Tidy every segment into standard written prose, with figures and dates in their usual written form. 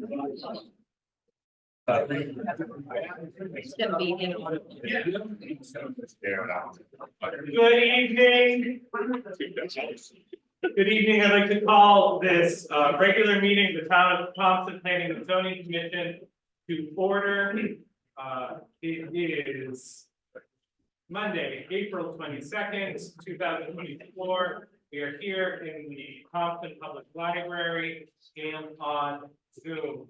It's gonna be in order. Good evening. Good evening. I'd like to call this regular meeting of the Town of Thompson Planning and Zoning Commission to order. It is Monday, April 22nd, 2024. We are here in the Thompson Public Library and on Zoom.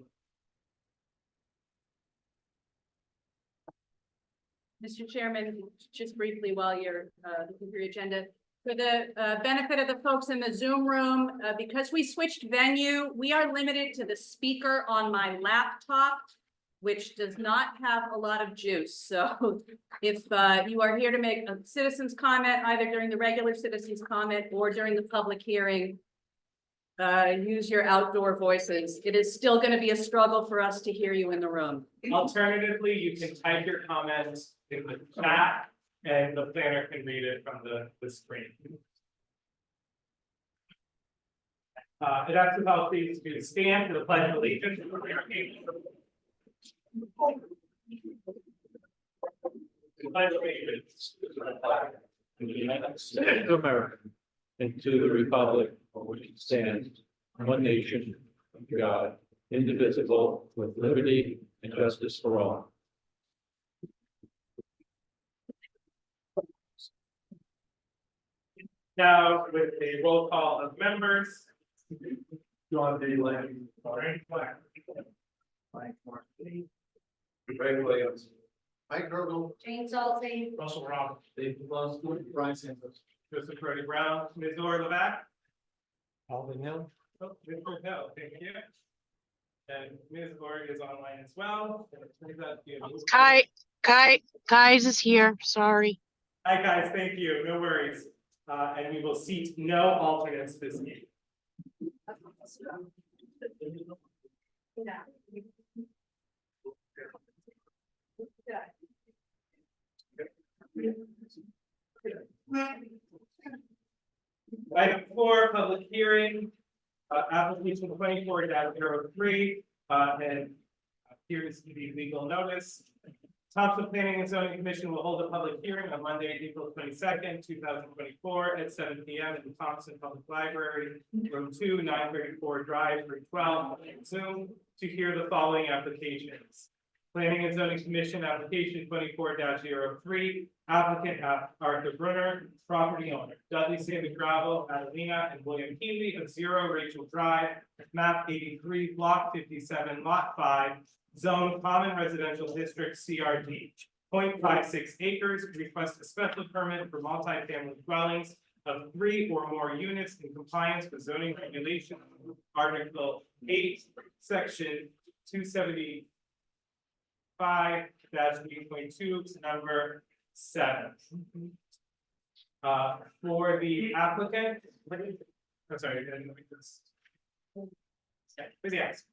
Mr. Chairman, just briefly while you're looking through your agenda, for the benefit of the folks in the Zoom room, because we switched venue, we are limited to the speaker on my laptop, which does not have a lot of juice. So if you are here to make a citizen's comment, either during the regular citizen's comment or during the public hearing, use your outdoor voices. It is still going to be a struggle for us to hear you in the room. Alternatively, you can type your comments in the chat and the planner can read it from the screen. It asks us all please to stand for the pledge of allegiance. Pledge allegiance to the flag of the United States of America and to the republic for which it stands, one nation, under God, indivisible, with liberty and justice for all. Now, with a roll call of members, John D. Lane, Frank Black, Mike Martin, Greg Williams, Mike Gergel, James Altsey, Russell Roberts, David Love, Brian Sanders, Joseph Freddie Brown, Ms. Laura Levac, Alvin Hill, Victor Hill, thank you. And Ms. Laura is online as well. Guys is here, sorry. Hi, guys, thank you, no worries. And we will seat no alternates this evening. Item 4, public hearing, application 24-03, and here is the legal notice. Thompson Planning and Zoning Commission will hold a public hearing on Monday, April 22nd, 2024 at 7 p.m. in the Thompson Public Library, room 2, 934 Drive, room 12, Zoom, to hear the following applications. Planning and Zoning Commission application 24-03, applicant Arthur Brunner, property owner Dudley Sand Gravel, Adelina and William Healy of 0 Rachel Drive, map 83, block 57, lot 5, zone common residential district CRD, 0.56 acres, request a special permit for multi-family dwellings of 3 or more units in compliance with zoning regulation, article 8, section 275-8.2, number 7. For the applicant, I'm sorry, let me just. Yes.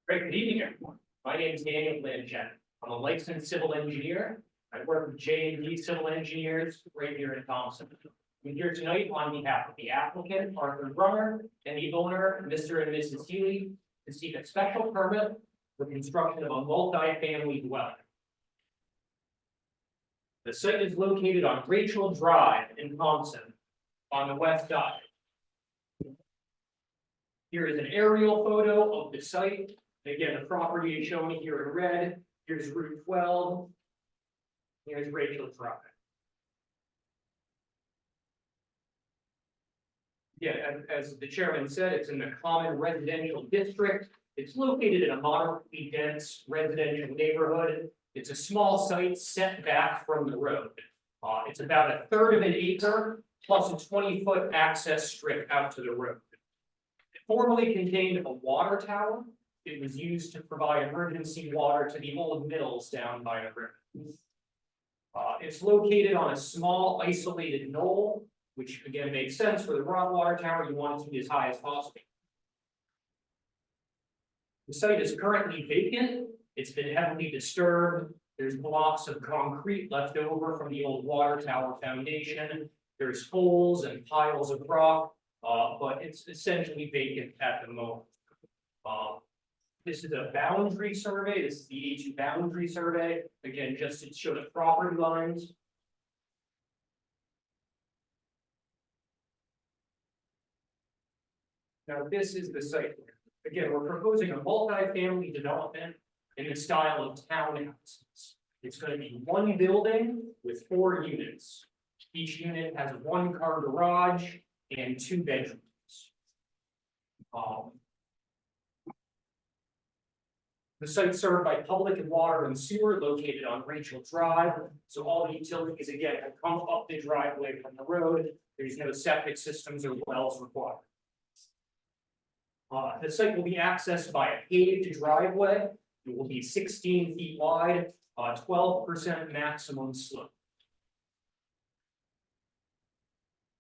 Great, good evening, everyone. My name is Daniel Blanchett. I'm a licensed civil engineer. I work with J&D Civil Engineers right here in Thompson. I'm here tonight on behalf of the applicant, Arthur Brunner, and the owner, Mr. and Mrs. Healy, to seek a special permit for construction of a multi-family dwelling. The site is located on Rachel Drive in Thompson on the west side. Here is an aerial photo of the site. Again, the property is shown here in red. Here's Route 12. Here's Rachel Drive. Yeah, as the chairman said, it's in the common residential district. It's located in a moderately dense residential neighborhood. It's a small site set back from the road. It's about a third of an acre plus a 20-foot access strip out to the road. It formerly contained a water tower. It was used to provide emergency water to the old mills down by the river. It's located on a small isolated knoll, which again makes sense for the raw water tower. You want it to be as high as possible. The site is currently vacant. It's been heavily disturbed. There's blocks of concrete left over from the old water tower foundation. There's holes and piles of rock, but it's essentially vacant at the moment. This is a boundary survey. This is the A2 boundary survey. Again, just to show the property lines. Now, this is the site. Again, we're proposing a multi-family development in the style of townhouses. It's going to be one building with 4 units. Each unit has a 1-car garage and 2 bedrooms. The site served by public and water and sewer located on Rachel Drive. So all the utilities again have come up the driveway from the road. There's no septic systems or wells required. The site will be accessed by a paved driveway. It will be 16 feet wide, 12% maximum slope.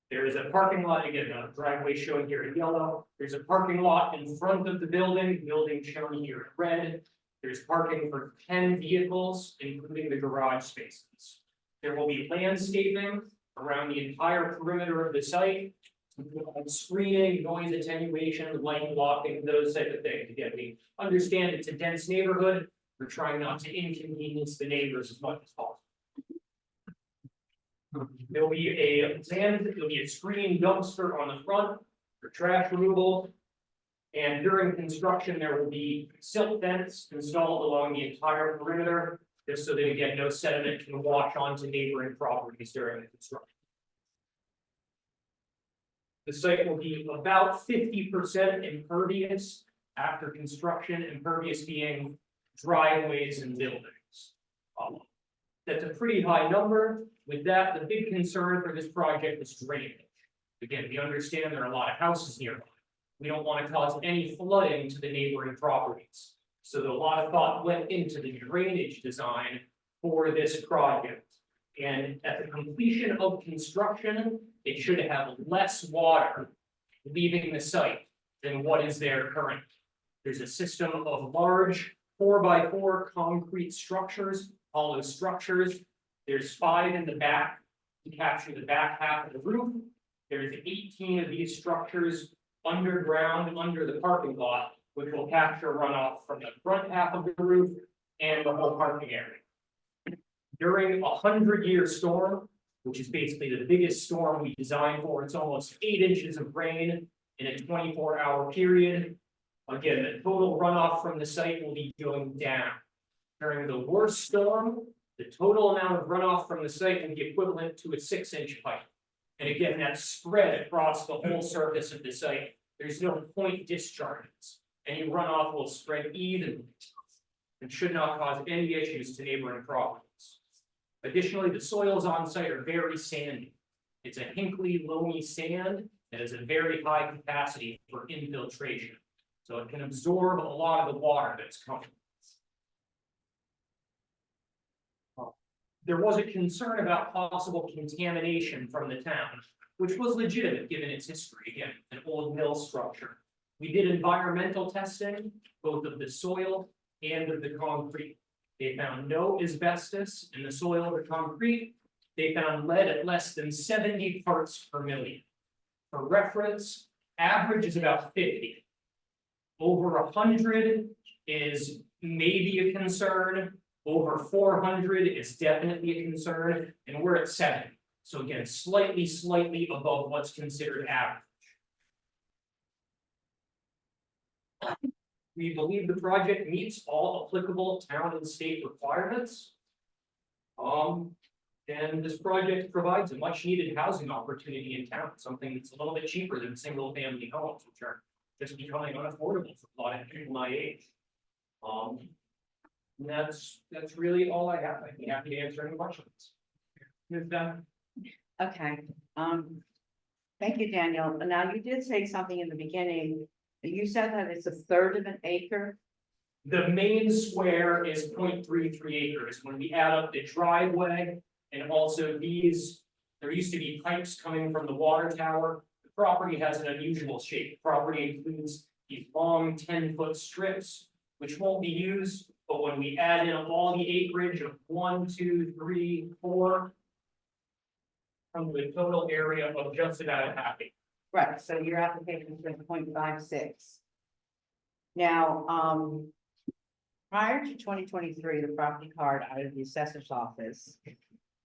There is a parking lot, again, a driveway shown here in yellow. There's a parking lot in front of the building shown here in red. There's parking for 10 vehicles, including the garage spaces. There will be landscaping around the entire perimeter of the site. Screening, noise attenuation, light blocking, those type of things. Again, we understand it's a dense neighborhood. We're trying not to inconvenience the neighbors as much as possible. There'll be a screening dumpster on the front for trash removal. And during construction, there will be silt fence installed along the entire perimeter, just so that again, no sediment can wash onto neighboring properties during the construction. The site will be about 50% impervious after construction, impervious being driveways and buildings. That's a pretty high number. With that, the big concern for this project is drainage. Again, we understand there are a lot of houses nearby. We don't want to cause any flooding to the neighboring properties. So a lot of thought went into the drainage design for this project. And at the completion of construction, it should have less water leaving the site than what is there currently. There's a system of large 4x4 concrete structures, hollow structures. There's 5 in the back to capture the back half of the roof. There's 18 of these structures underground under the parking lot, which will capture runoff from the front half of the roof and the whole parking area. During a 100-year storm, which is basically the biggest storm we designed for, it's almost 8 inches of rain in a 24-hour period. Again, the total runoff from the site will be going down. During the worst storm, the total amount of runoff from the site will be equivalent to a 6-inch pipe. And again, that's spread across the whole surface of the site. There's no point discharges. Any runoff will spread evenly and should not cause any issues to neighboring properties. Additionally, the soils on site are very sandy. It's a Hinkley loamy sand that has a very high capacity for infiltration. So it can absorb a lot of the water that's coming. There was a concern about possible contamination from the town, which was legitimate given its history. Again, an old mill structure. We did environmental testing, both of the soil and of the concrete. They found no asbestos in the soil or the concrete. They found lead at less than 70 parts per million. For reference, average is about 50. Over 100 is maybe a concern. Over 400 is definitely a concern, and we're at 70. So again, slightly above what's considered average. We believe the project meets all applicable town and state requirements. And this project provides a much needed housing opportunity in town, something that's a little bit cheaper than single family homes, which are just becoming unaffordable for a lot of people my age. And that's really all I have. I'd be happy to answer any questions. Ms. Dunn? Okay, thank you, Daniel. Now, you did say something in the beginning. You said that it's a third of an acre. The main square is 0.33 acres. When we add up the driveway and also these, there used to be pipes coming from the water tower. The property has an unusual shape. The property includes these long 10-foot strips, which won't be used, but when we add in all the acreage of 1, 2, 3, 4, come to a total area of just about a half acre. Right, so your application is 0.56. Now, prior to 2023, the property card out of the assessor's office,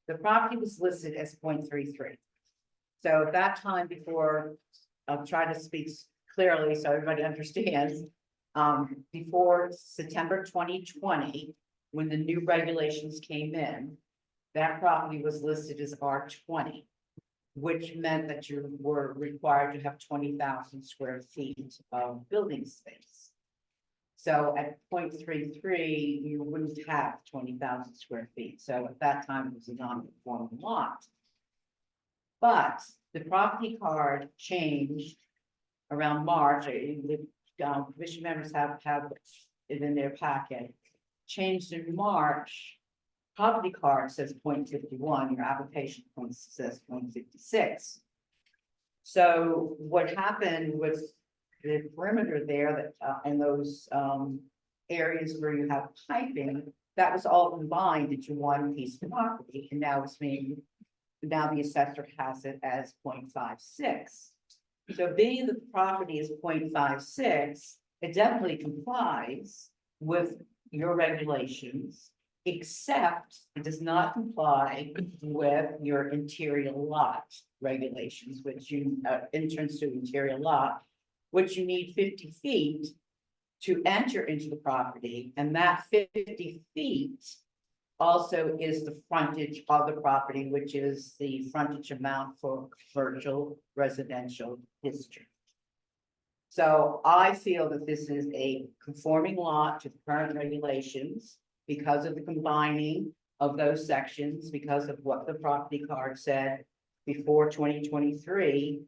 the property was listed as 0.33. So at that time, before, I'll try to speak clearly so everybody understands. Before September 2020, when the new regulations came in, that property was listed as R20, which meant that you were required to have 20,000 square feet of building space. So at 0.33, you wouldn't have 20,000 square feet. So at that time, it was a non-conforming lot. But the property card changed around March. Commission members have it in their packet. Changed in March. Property card says 0.51, your application point says 0.56. So what happened was the perimeter there that in those areas where you have piping, that was all combined into one piece of property, and now the assessor has it as 0.56. So being that the property is 0.56, it definitely complies with your regulations, except it does not comply with your interior lot regulations, which you, entrance to interior lot, which you need 50 feet to enter into the property, and that 50 feet also is the frontage of the property, which is the frontage amount for commercial residential district. So I feel that this is a conforming lot to the current regulations because of the combining of those sections, because of what the property card said before 2023.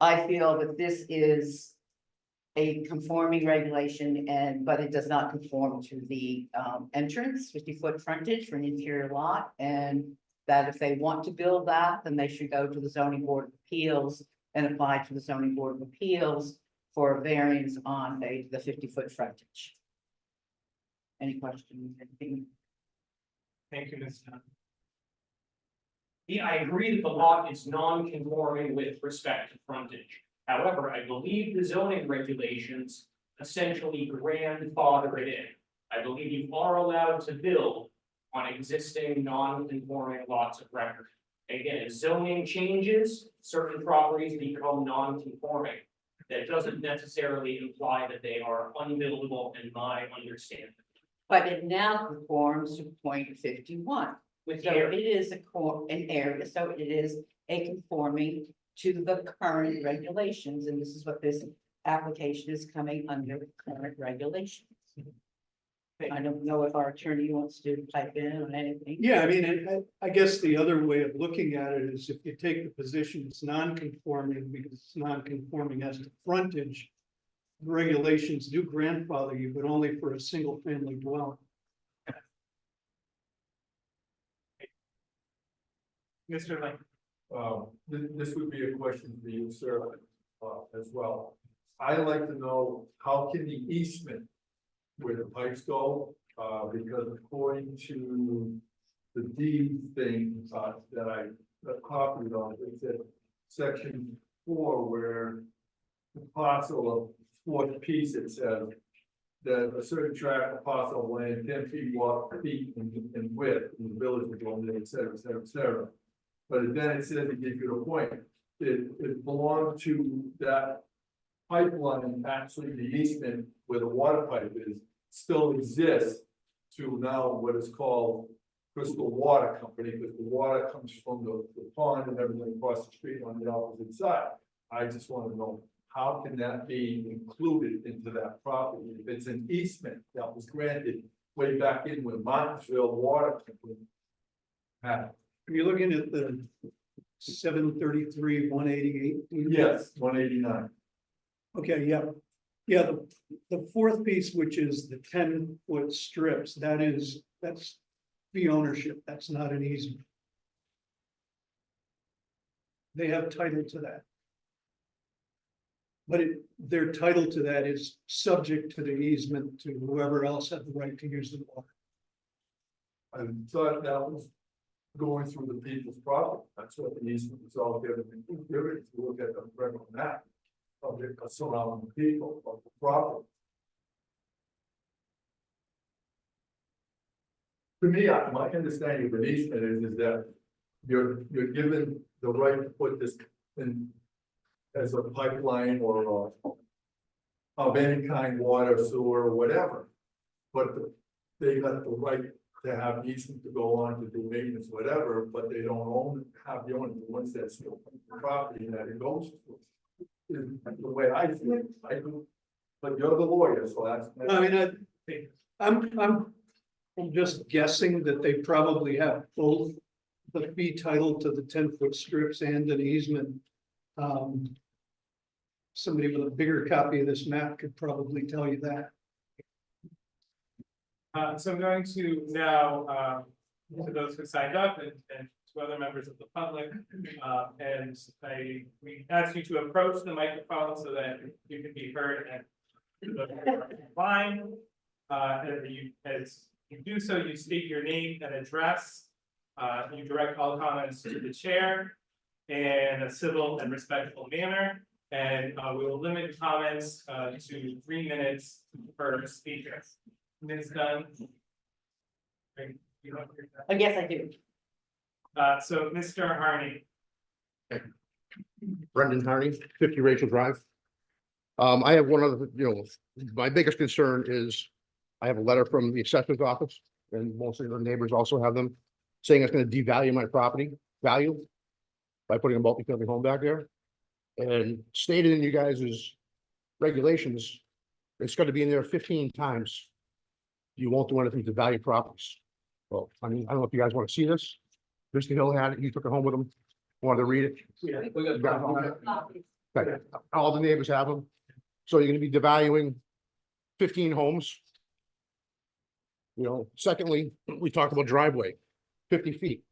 I feel that this is a conforming regulation but it does not conform to the entrance, 50-foot frontage for an interior lot. And that if they want to build that, then they should go to the zoning board of appeals and apply to the zoning board of appeals for a variance on the 50-foot frontage. Any questions? Anything? Thank you, Ms. Dunn. Yeah, I agree that the lot is non-conforming with respect to frontage. However, I believe the zoning regulations essentially grandfather it in. I believe you are allowed to build on existing non-conforming lots of record. Again, if zoning changes, certain properties become non-conforming. That doesn't necessarily imply that they are unbuildable in my understanding. But it now conforms to 0.51. With So area. it is an area, so it is a conforming to the current regulations, and this is what this application is coming under current regulations. I don't know if our attorney wants to pipe in on anything. Yeah, I mean, I guess the other way of looking at it is if you take the position it's non-conforming because it's non-conforming as to frontage. The regulations do grandfather you, but only for a single family dwelling. Mr. Lane? This would be a question for you, sir, as well. I'd like to know, how can the easement where the pipes go, because according to the deed thing, that I copied on, it said section 4, where the parcel of fourth piece, it says that a certain tract of parcel of land, 10 feet in width, in the village of Golden, et cetera, et cetera, et cetera. But then it says, to give you the point, it belonged to that pipeline, actually the easement where the water pipe is, still exists to now what is called Crystal Water Company, because the water comes from the pond and everything across the street on the opposite side. I just want to know, how can that be included into that property? If it's an easement that was granted way back in when Martinsville Water Company had. You're looking at the 733, 188. Yes, 189. Okay, yeah. Yeah, the fourth piece, which is the 10-foot strips, that's the ownership, that's not an easement. They have title to that. But their title to that is subject to the easement to whoever else had the right to use the water. I thought that was going through the people's property. That's what the easement was all given. If you look at the regular map of the surrounding people of the property. To me, my understanding of an easement is that you're given the right to put this in as a pipeline or of any kind, water, sewer, or whatever. But they got the right to have easement to go on to do maintenance, whatever, but they don't have the owner, the ones that still own the property that it goes to. Is the way I see it, I do, but you're the lawyer, so that's. I mean, I'm just guessing that they probably have both the fee title to the 10-foot strips and an easement. Somebody with a bigger copy of this map could probably tell you that. So I'm going to now, to those who signed up and to other members of the public, and we ask you to approach the microphone so that you can be heard and line. As you do so, you state your name and address. You direct all comments to the chair in a civil and respectful manner. And we will limit comments to 3 minutes per speaker. Ms. Dunn. Yes, I do. So Mr. Harney. Brendan Harney, 50 Rachel Drive. I have one other, my biggest concern is I have a letter from the assessor's office, and most of the neighbors also have them, saying it's going to devalue my property value by putting a multi-family home back there. And stated in you guys' regulations, it's going to be in there 15 times. You won't do anything to value properties. Well, I mean, I don't know if you guys want to see this. Mr. Hill had it, he took it home with him, wanted to read it. Yeah, You got all that? Okay. All the neighbors have them. So you're gonna be devaluing 15 homes. Secondly, we talked about driveway, 50 feet.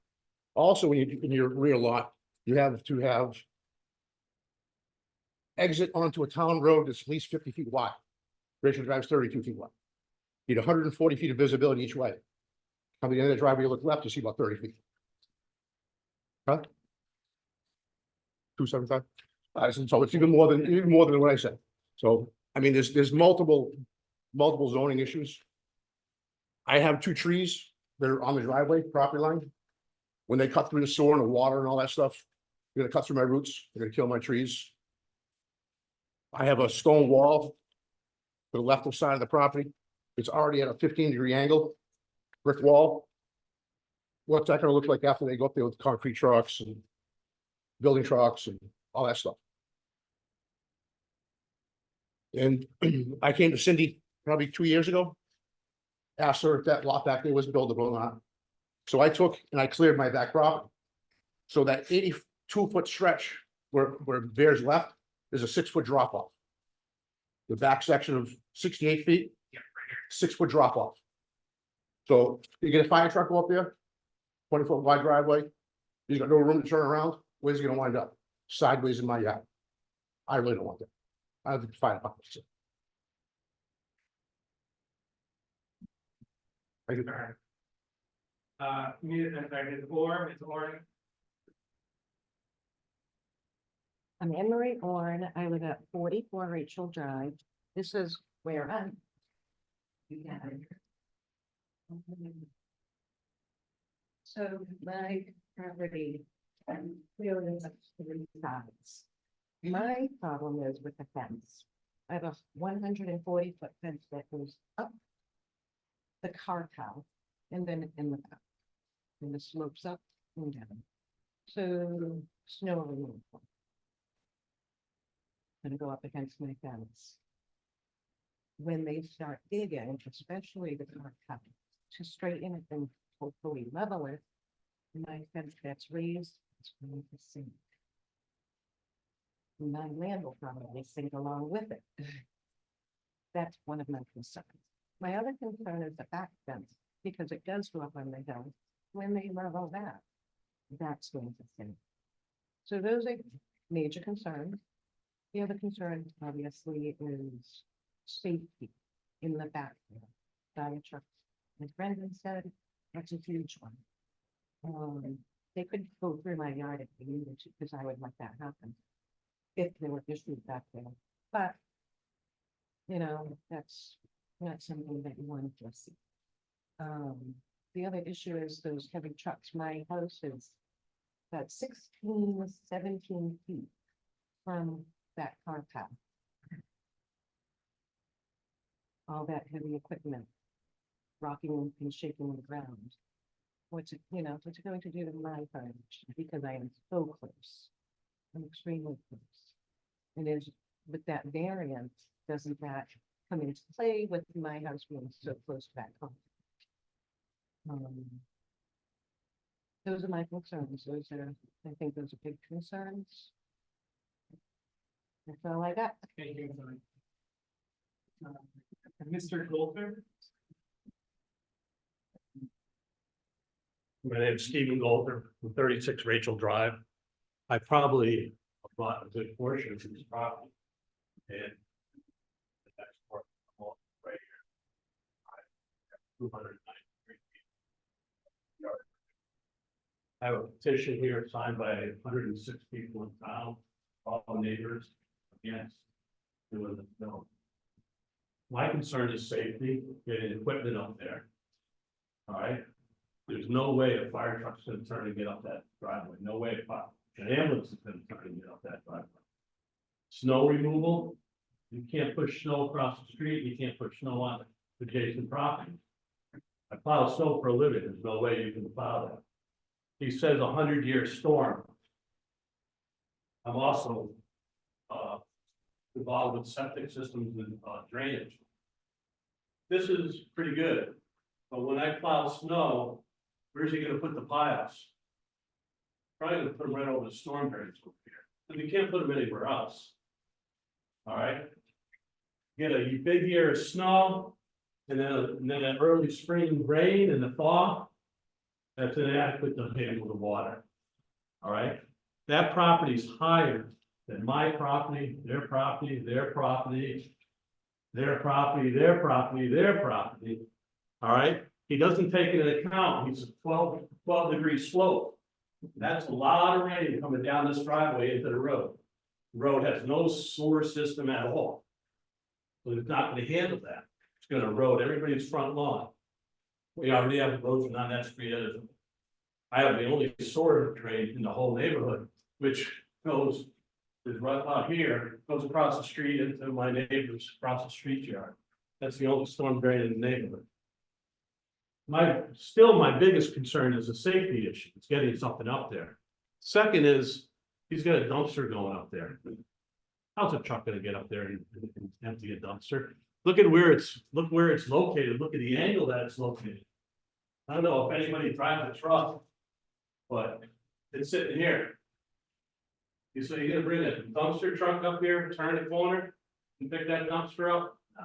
Also, when you, in your rear lot, you have to have exit onto a town road that's at least 50 feet wide. Rachel Drive's 32 feet wide. You need 140 feet of visibility each way. On the end of the driveway, you look left, you see about 30 feet. Huh? 275? So it's even more than what I said. So, I mean, there's multiple zoning issues. I have 2 trees that are on the driveway property line. When they cut through the sewer and the water and all that stuff, they're gonna cut through my roots, they're gonna kill my trees. I have a stone wall to the left side of the property. It's already at a 15-degree angle, brick wall. What's that gonna look like after they go up there with concrete trucks and building trucks and all that stuff? And I came to Cindy probably 2 years ago. Asked her if that lot back there was buildable or not. So I took and I cleared my back property. So that 82-foot stretch where there's left is a 6-foot drop off. The back section of 68 feet, 6-foot drop off. So you get a fire truck go up there, 20-foot wide driveway. He's got no room to turn around. Where's he gonna wind up? Sideways in my yard. I really don't want that. I have to find out. Thank you. Ms. Orr. I'm Anne Marie Orrin. I live at 44 Rachel Drive. This is where I'm. So my property, clearly has 3 sides. My problem is with the fence. I have a 140-foot fence that goes up the car tower and then in the back. and it slopes up and down. So snow removal. Gonna go up against my fence. When they start digging, especially the car cut, to straighten it and hopefully level it, my fence gets raised, it's going to sink. My land will probably sink along with it. That's one of my concerns. My other concern is the back fence, because it does go up on the hill. When they level that, that's going to sink. So those are major concerns. The other concern, obviously, is safety in the back. Fire trucks, as Brendan said, that's a huge one. They could go through my yard if they needed to, because I would let that happen. If there were issues back there, but. You know, that's not something that you want to see. The other issue is those heavy trucks. My house is about 16, 17 feet from that car path. All that heavy equipment rocking and shaking the ground. What's it going to do to my furniture? Because I am so close. I'm extremely close. And with that variance, doesn't that come into play with my house being so close to that home? Those are my concerns. I think those are big concerns. That's all I got. Thank you. Mr. Goldberg? My name is Stephen Golder, from 36 Rachel Drive. I probably bought a good portion of this property. And the next part right here. 293 feet. I have a petition here signed by 106 people in town, all the neighbors against doing the film. My concern is safety, getting equipment up there. All right. There's no way a fire truck's gonna turn and get up that driveway. No way an ambulance is gonna turn and get up that driveway. Snow removal, you can't push snow across the street. You can't push snow on adjacent property. I plow snow for a living. There's no way you can plow that. He says 100-year storm. I'm also involved with septic systems and drainage. This is pretty good, but when I plow snow, where's he gonna put the piles? Probably gonna put them right over the storm drains over here, and you can't put them anywhere else. All right. Get a big year of snow, and then an early spring rain and the thaw. That's inadequate to handle the water. All right, that property's higher than my property, their property, their property, their property, their property, their property. All right, he doesn't take into account, he's a 12-degree slope. That's a lot of rain coming down this driveway into the road. The road has no sewer system at all. So it's not gonna handle that. It's gonna erode everybody's front lawn. We already have erosion on that street. I have the only sewer drain in the whole neighborhood, which is right out here, goes across the street into my neighbor's across the street yard. That's the only storm drain in the neighborhood. My biggest concern is a safety issue. It's getting something up there. Second is, he's got a dumpster going up there. How's a truck gonna get up there and empty a dumpster? Look where it's located. Look at the angle that it's located. I don't know if anybody drives a truck, but it's sitting here. You say you're gonna bring a dumpster truck up here, turn the corner, and pick that dumpster up? No.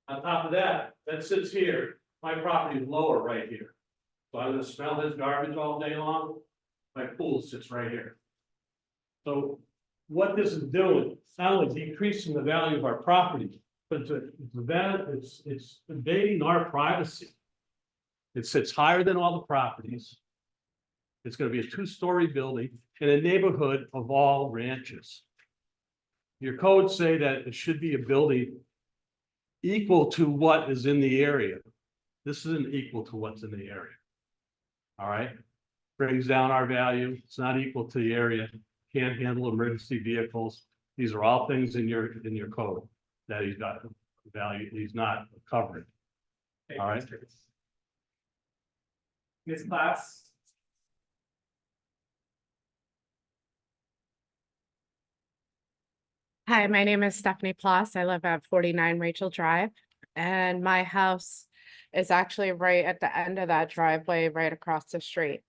On top of that, that sits here. My property is lower right here. So I'm gonna smell his garbage all day long. My pool sits right here. So what this is doing, it's not only decreasing the value of our property, but it's invading our privacy. It sits higher than all the properties. It's gonna be a 2-story building in a neighborhood of all ranches. Your codes say that it should be a building equal to what is in the area. This isn't equal to what's in the area. All right, brings down our value. It's not equal to the area. Can't handle emergency vehicles. These are all things in your code that he's got value. He's not covering. All right. Ms. Class, Hi, my name is Stephanie Ploss. I live at 49 Rachel Drive. And my house is actually right at the end of that driveway, right across the street.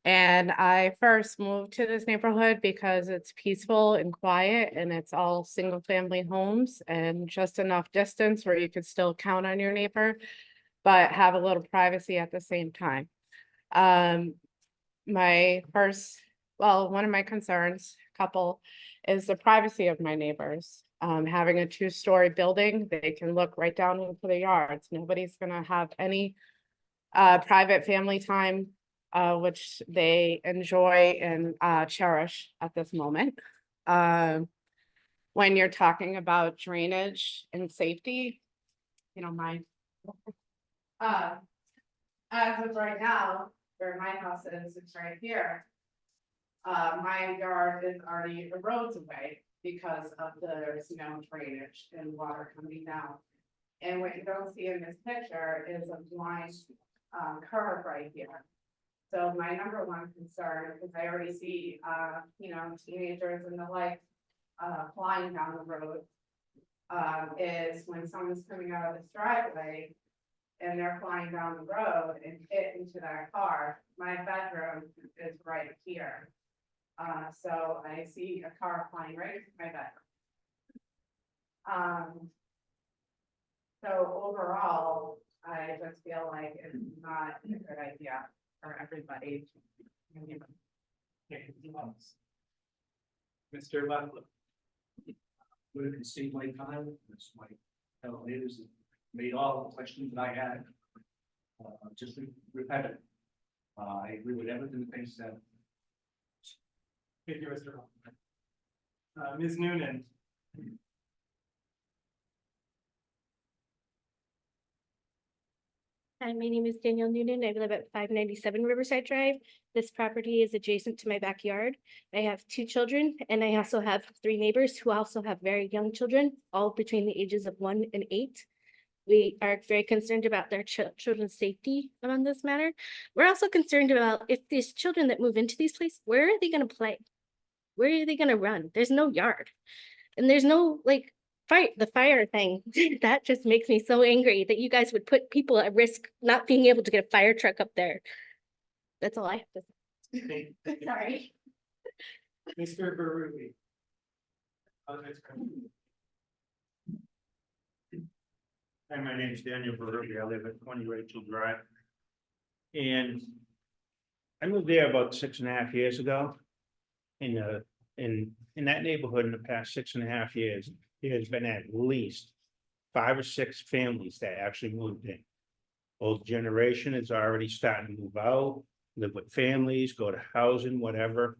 And I first moved to this neighborhood because it's peaceful and quiet and it's all single family homes and just enough distance where you could still count on your neighbor, but have a little privacy at the same time. My first, well, one of my concerns, couple, is the privacy of my neighbors. Having a two-story building, they can look right down into the yards. Nobody's gonna have any private family time, which they enjoy and cherish at this moment. When you're talking about drainage and safety, you know, as of right now, where my house is, it's right here. My yard is already the roads away because of the snow drainage and water coming down. And what you don't see in this picture is a blind curve right here. So my number one concern, because I already see, teenagers and the like, flying down the road, is when someone's coming out of this driveway and they're flying down the road and hit into that car. My bedroom is right here. So I see a car flying right into my bedroom. So overall, I just feel like it's not a good idea for everybody. Mr. Butler. Would have saved my time, that's my fellow neighbors that made all the questions that I had. Just repetitive. I agree with everything that they said. Thank you, Mr. Butler. Ms. Noonan. Hi, my name is Danielle Noonan. I live at 597 Riverside Drive. This property is adjacent to my backyard. I have 2 children and I also have 3 neighbors who also have very young children, all between the ages of 1 and 8. We are very concerned about their children's safety on this matter. We're also concerned about if these children that move into these places, where are they going to play? Where are they going to run? There's no yard and there's no the fire thing. That just makes me so angry that you guys would put people at risk not being able to get a fire truck up there. That's all I have to say. Sorry. Mr. Barubi. Hi, my name is Daniel Barubi. I live at 20 Rachel Drive. And I moved there about 6.5 years ago. In that neighborhood in the past 6.5 years, there's been at least 5 or 6 families that actually moved in. Old generation is already starting to move out, live with families, go to housing, whatever.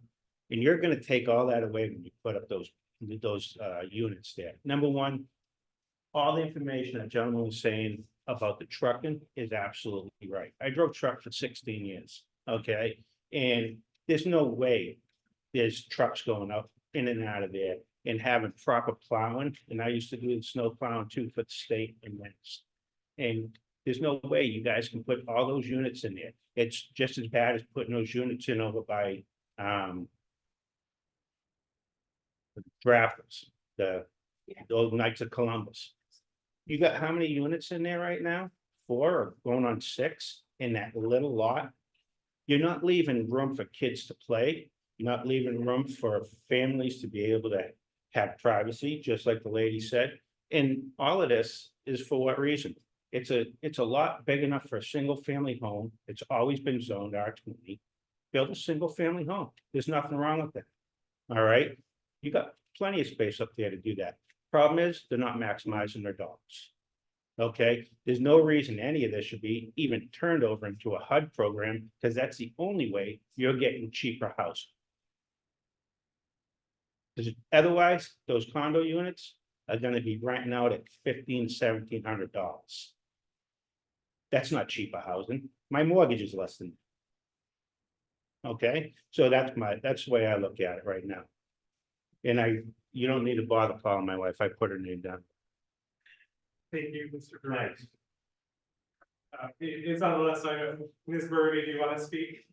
And you're gonna take all that away when you put up those units there. Number one, all the information that gentleman was saying about the trucking is absolutely right. I drove truck for 16 years, okay? And there's no way there's trucks going up in and out of there and having proper plowing. And I used to do the snow plowing too for the state and West. And there's no way you guys can put all those units in there. It's just as bad as putting those units in over by the drafters, the old Knights of Columbus. You got how many units in there right now? 4 or going on 6 in that little lot? You're not leaving room for kids to play. You're not leaving room for families to be able to have privacy, just like the lady said. And all of this is for what reason? It's a lot big enough for a single family home. It's always been zoned R20. Build a single family home. There's nothing wrong with that. All right. You got plenty of space up there to do that. Problem is, they're not maximizing their dollars. Okay, there's no reason any of this should be even turned over into a HUD program, because that's the only way you're getting cheaper housing. Because otherwise, those condo units are going to be renting out at $1,500–1,700. That's not cheaper housing. My mortgage is less than that. Okay, so that's the way I look at it right now. And you don't need to bother calling my wife. I put her name down. Thank you, Mr. Grant. It's on the list. So Ms. Burby, do you want to speak?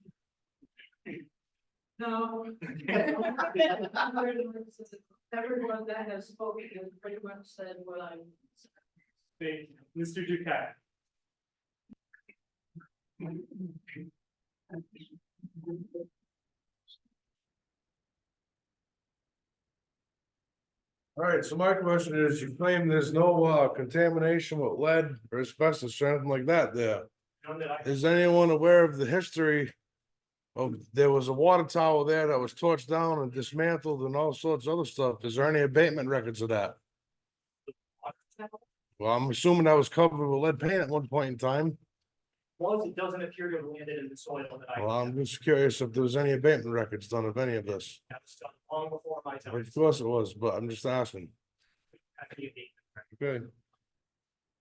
No. Everyone that has spoken has pretty much said what I. Thank you. Mr. Duquette. All right, so my question is, you claim there's no contamination with lead or asbestos or anything like that there. None that I- Is anyone aware of the history of, there was a water tower there that was torched down and dismantled and all sorts of other stuff. Is there any abatement records of that? Well, I'm assuming that was covered with lead paint at one point in time. It doesn't appear to have landed in the soil that I. Well, I'm just curious if there was any abatement records done of any of this. That was done long before my time. Of course it was, but I'm just asking. Okay.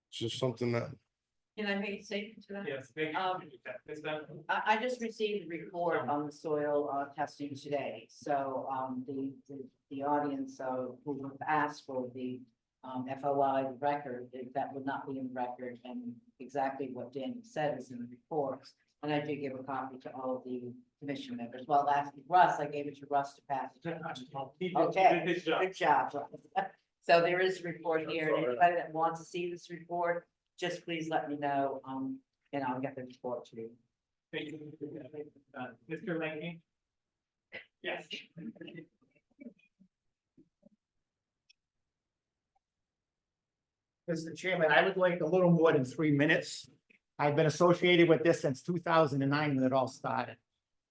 It's just something that, Can I make a statement to that? Yes, thank you. Um, Mr. Duquette. Ms. Dunn? I just received a report on the soil testing today, so the audience who have asked for the FOI record, that would not be in the record, and exactly what Danny said is in the reports. And I did give a copy to all of the commission members. Well, last Russ, I gave it to Russ to pass. He did- Okay. he did his job. Good job. So there is a report here, and anybody that wants to see this report, just please let me know, and I'll get the report to you. Thank you. Mr. Lanky? Yes. Mr. Chairman, I would like a little more than 3 minutes. I've been associated with this since 2009 when it all started.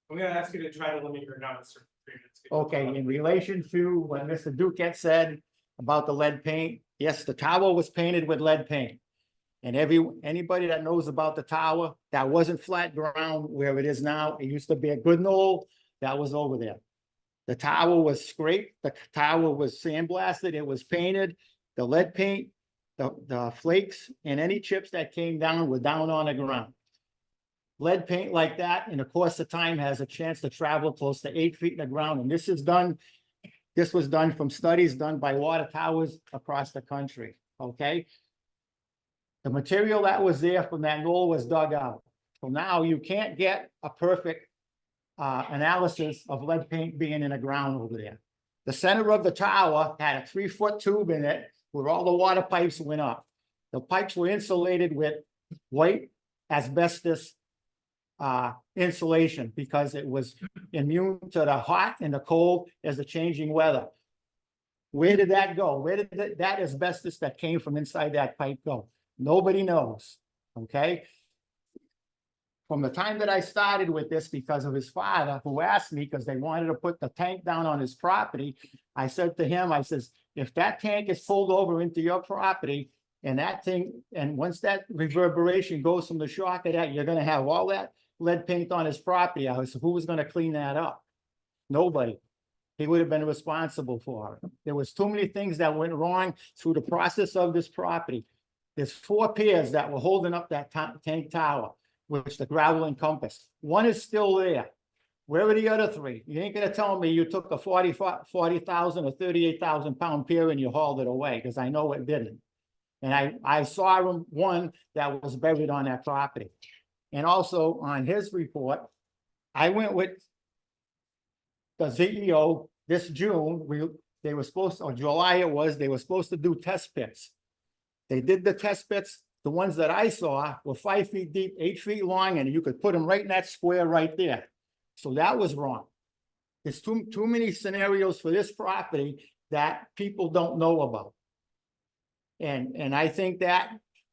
I'm gonna ask you to try to limit your comments to 3 minutes. Okay, in relation to what Mr. Duquette said about the lead paint, yes, the tower was painted with lead paint. And anybody that knows about the tower, that wasn't flat ground where it is now. It used to be a good knoll that was over there. The tower was scraped, the tower was sandblasted, it was painted, the lead paint, the flakes and any chips that came down were down on the ground. Lead paint like that in the course of time has a chance to travel close to 8 feet in the ground, and this was done from studies done by water towers across the country, okay? The material that was there from that knoll was dug out. So now you can't get a perfect analysis of lead paint being in the ground over there. The center of the tower had a 3-foot tube in it where all the water pipes went up. The pipes were insulated with white asbestos insulation because it was immune to the hot and the cold as the changing weather. Where did that go? Where did that asbestos that came from inside that pipe go? Nobody knows, okay? From the time that I started with this, because of his father, who asked me, because they wanted to put the tank down on his property, I said to him, I says, if that tank is pulled over into your property and that thing, and once that reverberation goes from the shock of that, you're gonna have all that lead paint on his property. I said, who was gonna clean that up? Nobody. He would have been responsible for it. There was too many things that went wrong through the process of this property. There's 4 piers that were holding up that tank tower, which the gravel encompassed. One is still there. Where are the other 3? You ain't gonna tell me you took a 40,000 or 38,000 pound pier and you hauled it away, because I know it didn't. And I saw one that was buried on that property. And also on his report, I went with the CEO this June. They were supposed to, or July it was, they were supposed to do test pits. They did the test pits. The ones that I saw were 5 feet deep, 8 feet long, and you could put them right in that square right there. So that was wrong. There's too many scenarios for this property that people don't know about. And I think that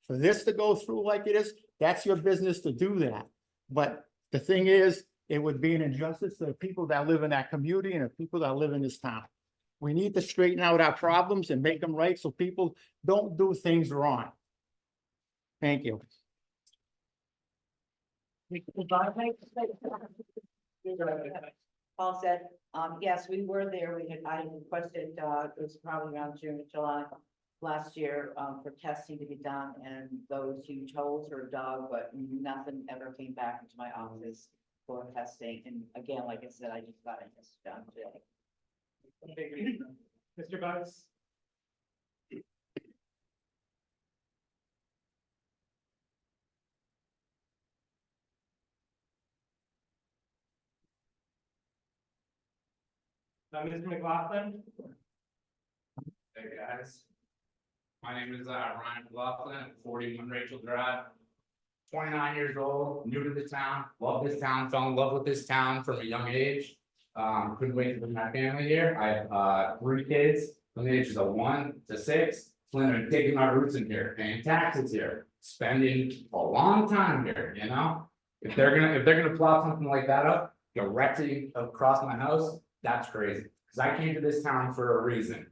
for this to go through like it is, that's your business to do that. But the thing is, it would be an injustice to the people that live in that community and the people that live in this town. We need to straighten out our problems and make them right so people don't do things wrong. Thank you. Paul said, yes, we were there. I requested, it was probably around June or July last year, for testing to be done, and those huge holes were dug, but nothing ever came back into my office for testing. And again, like I said, I just got it done today. Mr. Bucks? Mr. McLaughlin? Hey guys. My name is Ryan McLaughlin, 41 Rachel Drive. 29 years old, new to the town, love this town, fell in love with this town from a young age. Couldn't wait to bring my family here. I have 3 kids from the ages of 1 to 6. Planning on taking my roots in here, paying taxes here, spending a long time here, you know? If they're gonna plot something like that up, directly across my house, that's crazy. Cause I came to this town for a reason.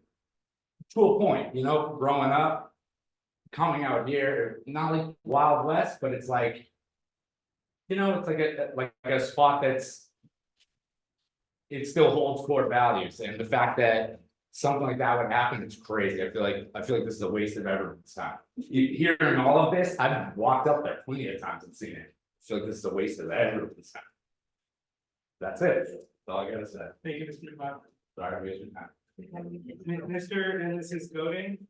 To a point, you know, growing up, coming out here, not like Wild West, but it's like, you know, it's like a spot that's. It still holds core values, and the fact that something like that would happen, it's crazy. I feel like this is a waste of everyone's time. Hearing all of this, I've walked up there plenty of times and seen it. I feel like this is a waste of everyone's time. That's it. That's all I gotta say. Thank you, Mr. McLeod. Sorry, to waste your time. Mr. and Mrs. Goding.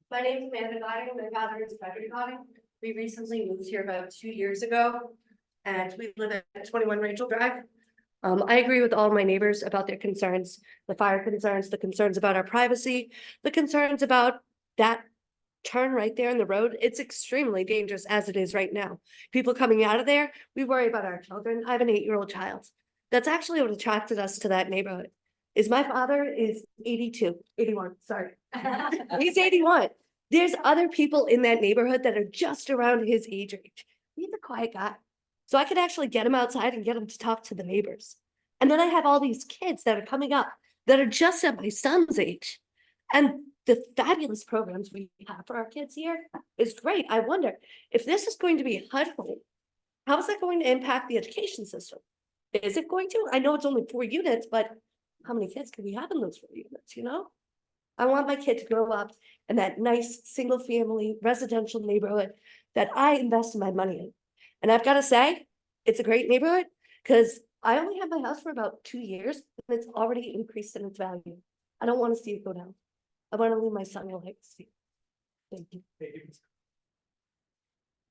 My name is Amanda Goding, my father is Patrick Goding. We recently moved here about 2 years ago, and we live at 21 Rachel Drive. I agree with all my neighbors about their concerns, the fire concerns, the concerns about our privacy, the concerns about that turn right there in the road. It's extremely dangerous as it is right now. People coming out of there, we worry about our children. I have an 8-year-old child. That's actually what attracted us to that neighborhood. My father is 81, sorry. He's 81. There's other people in that neighborhood that are just around his age range. He's a quiet guy. So I could actually get him outside and get him to talk to the neighbors. And then I have all these kids that are coming up that are just at my son's age. And the fabulous programs we have for our kids here is great. I wonder if this is going to be HUD home, how is that going to impact the education system? Is it going to? I know it's only 4 units, but how many kids can we have in those 4 units, you know? I want my kid to grow up in that nice single family residential neighborhood that I invest my money in. And I've got to say, it's a great neighborhood because I only had my house for about 2 years and it's already increased in its value. I don't want to see it go down. I want to leave my son a legacy. Thank you. Thank you.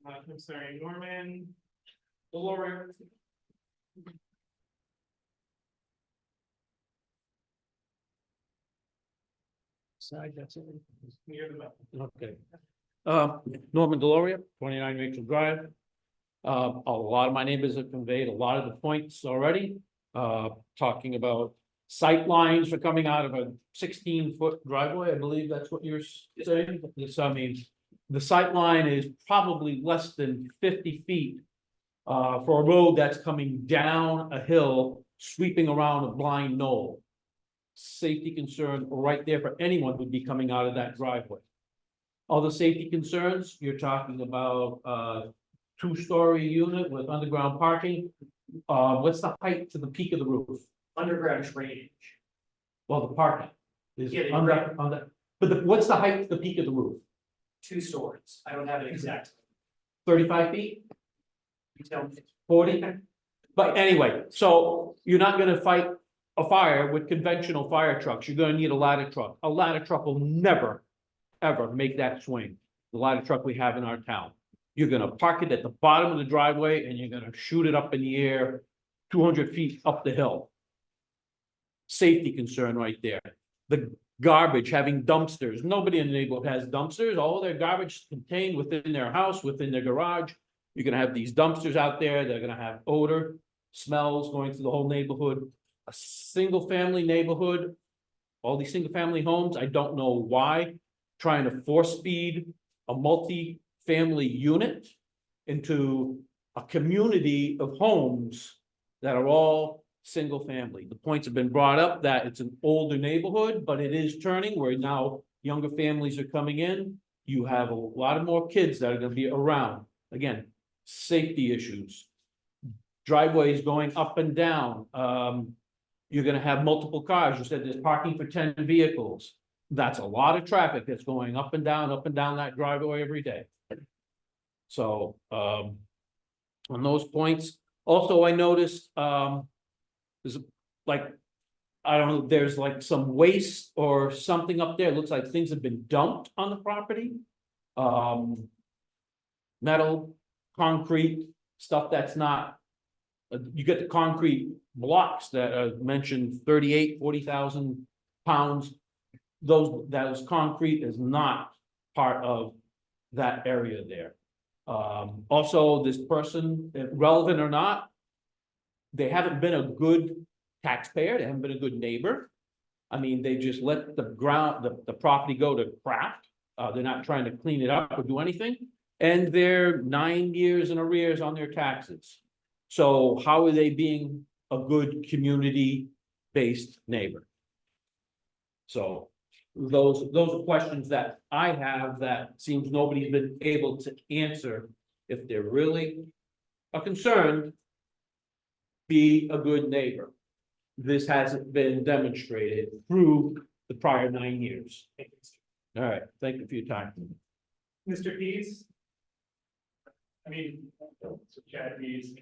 I'm sorry, Norman. Gloria. Side, that's it. Near the middle. Okay. Norman Deloria, 29 Rachel Drive. A lot of my neighbors have conveyed a lot of the points already. Talking about sight lines for coming out of a 16-foot driveway. I believe that's what you're saying. So, I mean, the sight line is probably less than 50 feet for a road that's coming down a hill, sweeping around a blind knoll. Safety concern right there for anyone who'd be coming out of that driveway. Other safety concerns, you're talking about 2-story unit with underground parking. What's the height to the peak of the roof? Underground drainage. Well, the parking is Yeah, under, but what's the height to the peak of the roof? 2 stories. I don't have an exact. 35 feet? You tell me. 40? But anyway, so you're not gonna fight a fire with conventional fire trucks. You're gonna need a ladder truck. A ladder truck will never, ever make that swing. The ladder truck we have in our town. You're gonna park it at the bottom of the driveway and you're gonna shoot it up in the air 200 feet up the hill. Safety concern right there. The garbage, having dumpsters. Nobody in the neighborhood has dumpsters. All their garbage is contained within their house, within their garage. You're gonna have these dumpsters out there. They're gonna have odor, smells going through the whole neighborhood. A single family neighborhood, all these single family homes, I don't know why, trying to force feed a multi-family unit into a community of homes that are all single family. The points have been brought up that it's an older neighborhood, but it is turning where now younger families are coming in. You have a lot of more kids that are gonna be around. Again, safety issues. Driveways going up and down. You're gonna have multiple cars. You said there's parking for 10 vehicles. That's a lot of traffic that's going up and down that driveway every day. So, on those points, also I noticed, there's like, I don't know, there's like some waste or something up there. It looks like things have been dumped on the property. Metal, concrete, stuff that's not, you get the concrete blocks that are mentioned 40,000 pounds. Those concrete is not part of that area there. Also, this person, relevant or not, they haven't been a good taxpayer, they haven't been a good neighbor. I mean, they just let the property go to crap. They're not trying to clean it up or do anything. And they're 9 years in arrears on their taxes. So how are they being a good community-based neighbor? So those are questions that I have that seems nobody's been able to answer. If they're really concerned, be a good neighbor. This hasn't been demonstrated through the prior 9 years. All right, thank you for your time. Mr. Pease? I mean, Chad Pease,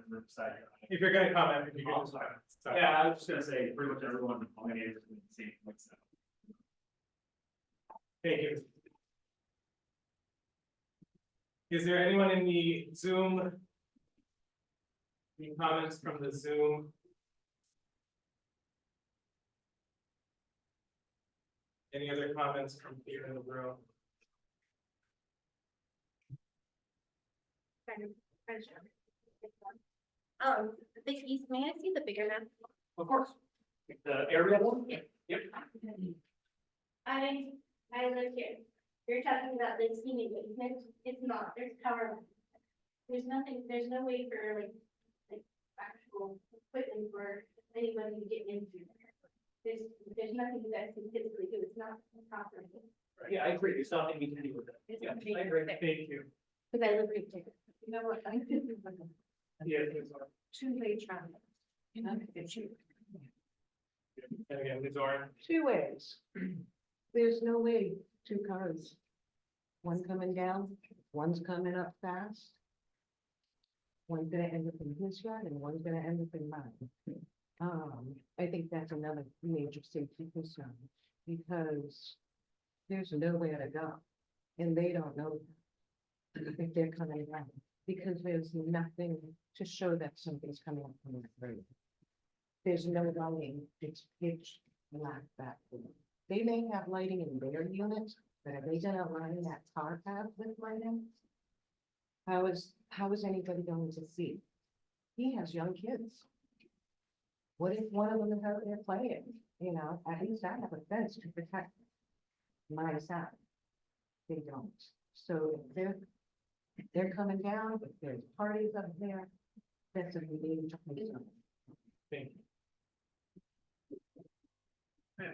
Riverside. If you're gonna comment, if you could just. Yeah, I was just gonna say, pretty much everyone on my neighbors in the same place. Thank you. Is there anyone in the Zoom? Any comments from the Zoom? Any other comments from here in the room? The east, may I see the bigger map? Of course. The area one? Yep. I live here. You're talking about this heating basement. It's not, there's power. There's nothing, there's no way for like actual equipment for anybody to get into. There's nothing you guys can physically do. It's not proper. Yeah, I agree. There's nothing we can do with that. It's Yeah, a I agree. Thank you. Because I live right there. You know what? I did Yeah, Two-way traffic. You know, it's you. and again, Ms. Oren. Two ways. There's no way, two cars. One coming down, one's coming up fast. One's gonna end up in his yard and one's gonna end up in mine. I think that's another major safety concern, because there's nowhere to go. And they don't know if they're coming around, because there's nothing to show that something's coming up from the road. There's no lighting, it's pitch black back there. They may have lighting in their units, but are they gonna line that car path with lighting? How is anybody going to see? He has young kids. What if one of them is out there playing, you know, at least I have a fence to protect my side. They don't, so they're coming down, but there's parties up there, that's a major concern. Thank you.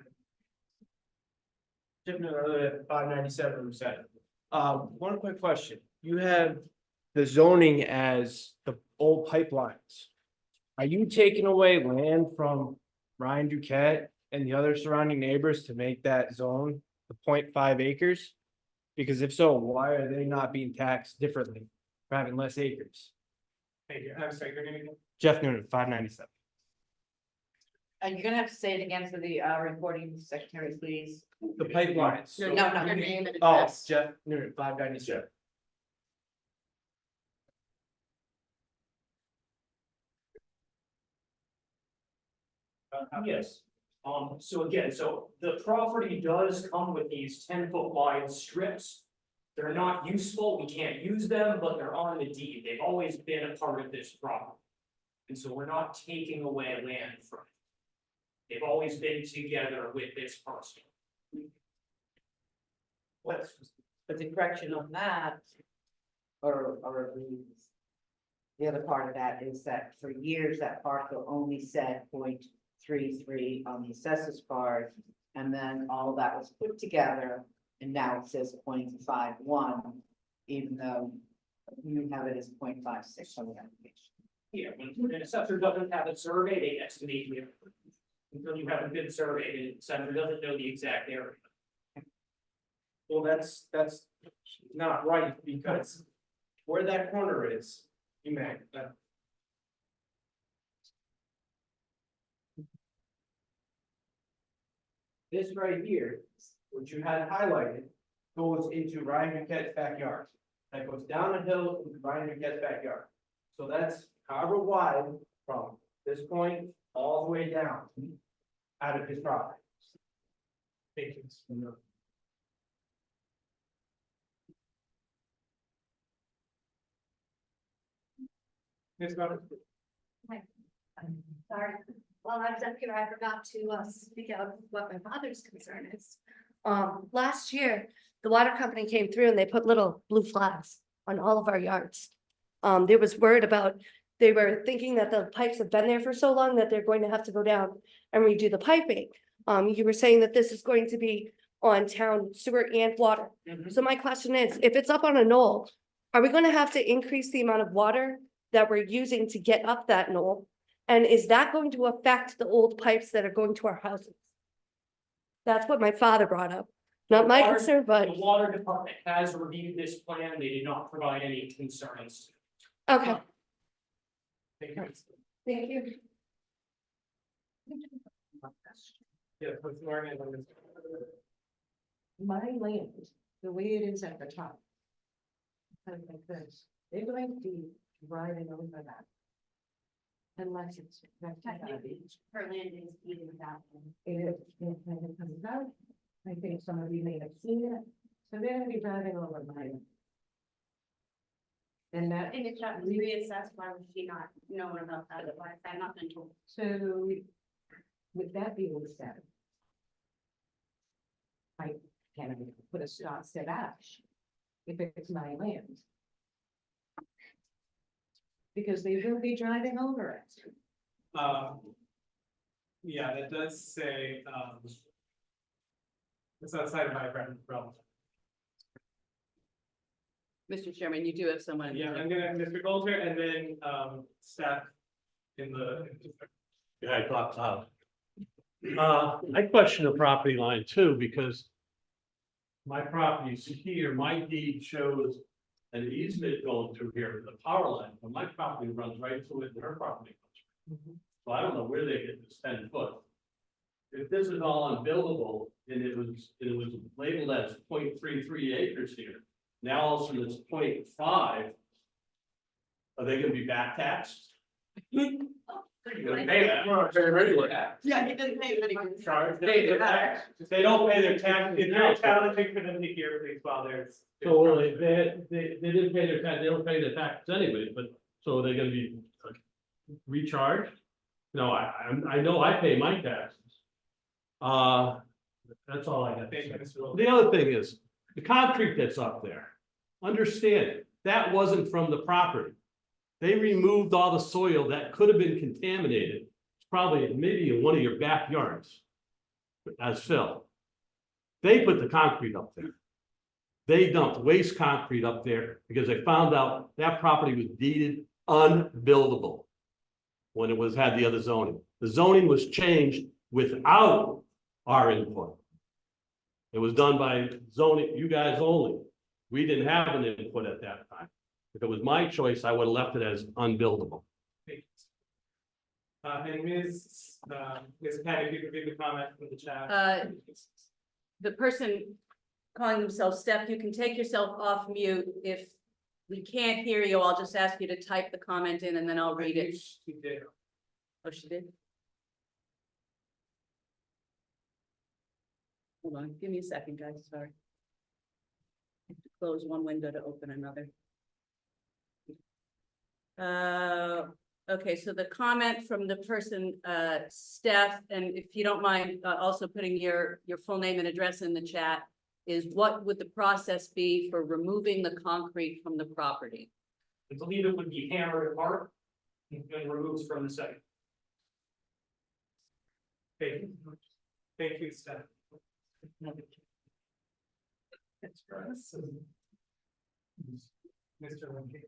Chip Miller, 597 Riverside. One quick question. You have the zoning as the old pipelines. Are you taking away land from Ryan Duquette and the other surrounding neighbors to make that zone the 0.5 acres? Because if so, why are they not being taxed differently for having less acres? Thank you. I'm sorry, your name again? Jeff Noonan, 597. And you're gonna have to say it again for the recording secretary, please. The pipelines. No, your name and Oh, address. Jeff Noonan, 597. Yes, so again, so the property does come with these 10-foot wide strips. They're not useful, we can't use them, but they're on the deed, they've always been a part of this property. And so we're not taking away land from it. They've always been together with this person. But the correction on that, or the other part of that is that for years, that parcel only said 0.33 on the assessors card. And then all that was put together, and now it says 0.51, even though you have it as 0.56 on the application. Yeah, when an assessor doesn't have a survey, they estimate the. Until you have a good survey, the assessor doesn't know the exact area. Well, that's not right, because where that corner is, you may. This right here, which you had highlighted, goes into Ryan Duquette's backyard. That goes down the hill into Ryan Duquette's backyard. So that's however wide from this point, all the way down. Out of his property. Thank you. Ms. Goddard? Sorry, while I was up here, I forgot to speak out what my father's concern is. Last year, the water company came through and they put little blue flags on all of our yards. There was word about, they were thinking that the pipes have been there for so long that they're going to have to go down and redo the piping. You were saying that this is going to be on town sewer and water. So my question is, if it's up on a knoll, are we gonna have to increase the amount of water that we're using to get up that knoll? And is that going to affect the old pipes that are going to our houses? That's what my father brought up, not my Water- concern, but, The water department has reviewed this plan, they did not provide any concerns. okay, Thank you. thank you. Yeah, Ms. Morgan. My land, the way it is at the top. Kind of like this, they're going to be driving over that. Unless it's. Her land is even that. It is, it kind of comes out. I think some of you may have seen it, so they're gonna be driving over mine. And that, And it's not reassessed, why would she not know about that, why has that not been told? so. With that being said. I can't even put a stop to that. If it's my land. Because they will be driving over it. Yeah, that does say, it's outside of my realm. Mr. Chairman, you do have someone. Yeah, I'm gonna, Mr. Goldner, and then, staff in the. Yeah, I dropped out. I question the property line too, because. My property's here, my deed shows an easement going through here, the power line, but my property runs right through it, and her property goes. So I don't know where they get this 10 foot. If this is all unbuildable, and it was labeled as 0.33 acres here, now all of a sudden it's 0.5. Are they gonna be back taxed? You're gonna pay that. Yeah, he didn't pay any. Charge, if they don't pay their tax, it's very challenging for them to hear things while there's. So they didn't pay their tax, they don't pay their taxes anyway, but so they're gonna be recharged? No, I know I pay my taxes. That's all I got to Thank you, say. Mr. Goldner. The other thing is, the concrete that's up there, understand, that wasn't from the property. They removed all the soil that could have been contaminated, probably maybe in one of your backyards. As fill. They put the concrete up there. They dumped waste concrete up there because they found out that property was deeded unbuildable. When it was, had the other zoning. The zoning was changed without our input. It was done by zoning, you guys only. We didn't have an input at that time. If it was my choice, I would have left it as unbuildable. And Ms. Patty, if you could read the comment from the chat. The person calling themselves Steph, you can take yourself off mute. If we can't hear you, I'll just ask you to type the comment in and then I'll read it. She did. Oh, she did? Hold on, give me a second, guys, sorry. I have to close one window to open another. Okay, so the comment from the person, Steph, and if you don't mind, also putting your full name and address in the chat, is what would the process be for removing the concrete from the property? I believe it would be hammered apart and removed from the site. Thank you. Thank you, Steph. Mr. Lincoln.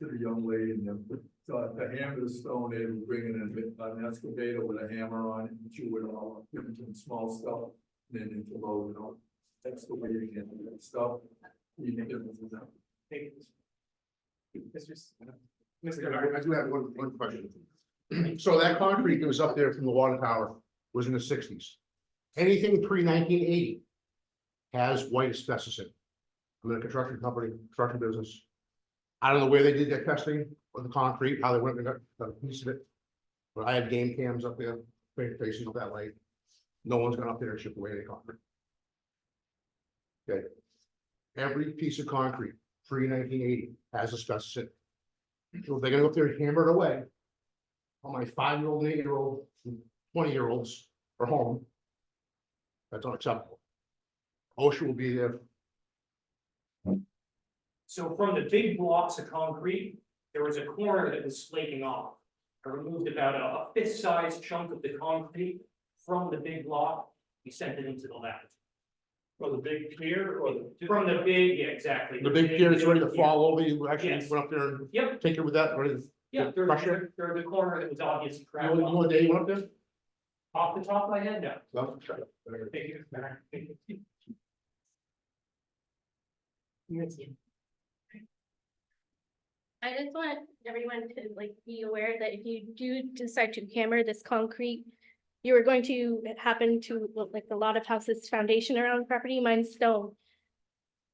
To the young lady and them, so the hammer the stone, they were bringing an excavator with a hammer on it, and chew it all, up into small stuff, and then into load, excavating it and stuff. You can get it from them. Thank you. I Mr. do have one question. So that concrete that was up there from the water tower was in the 60s. Anything pre-1980 has white asbestos in it. I'm in a construction company, construction business. I don't know where they did their testing or the concrete, how they went and got a piece of it. But I had game cams up there, facing that way. No one's gone up there and chipped away any concrete. Okay. Every piece of concrete, pre-1980, has a specific. So if they're gonna go up there and hammer it away. On my 5-year-old, 8-year-old, 20-year-olds are home. That's unacceptable. OSHA will be there. So from the big blocks of concrete, there was a corner that was flaking off. I removed about a fist-sized chunk of the concrete from the big block. We sent it into the lab. For the big pier or the? From the big, yeah, exactly. The big pier is ready to Yeah. fall over. You actually Yes. went up there and Yep, take it with that, ready to. yeah, Pressure? there's the corner that was obviously You cracked know what day you went up there? off the top of my head, no. No, shut up. Thank you. I just want everyone to like be aware that if you do decide to hammer this concrete, you are going to happen to, well, like a lot of houses foundation around the property, mine's stone.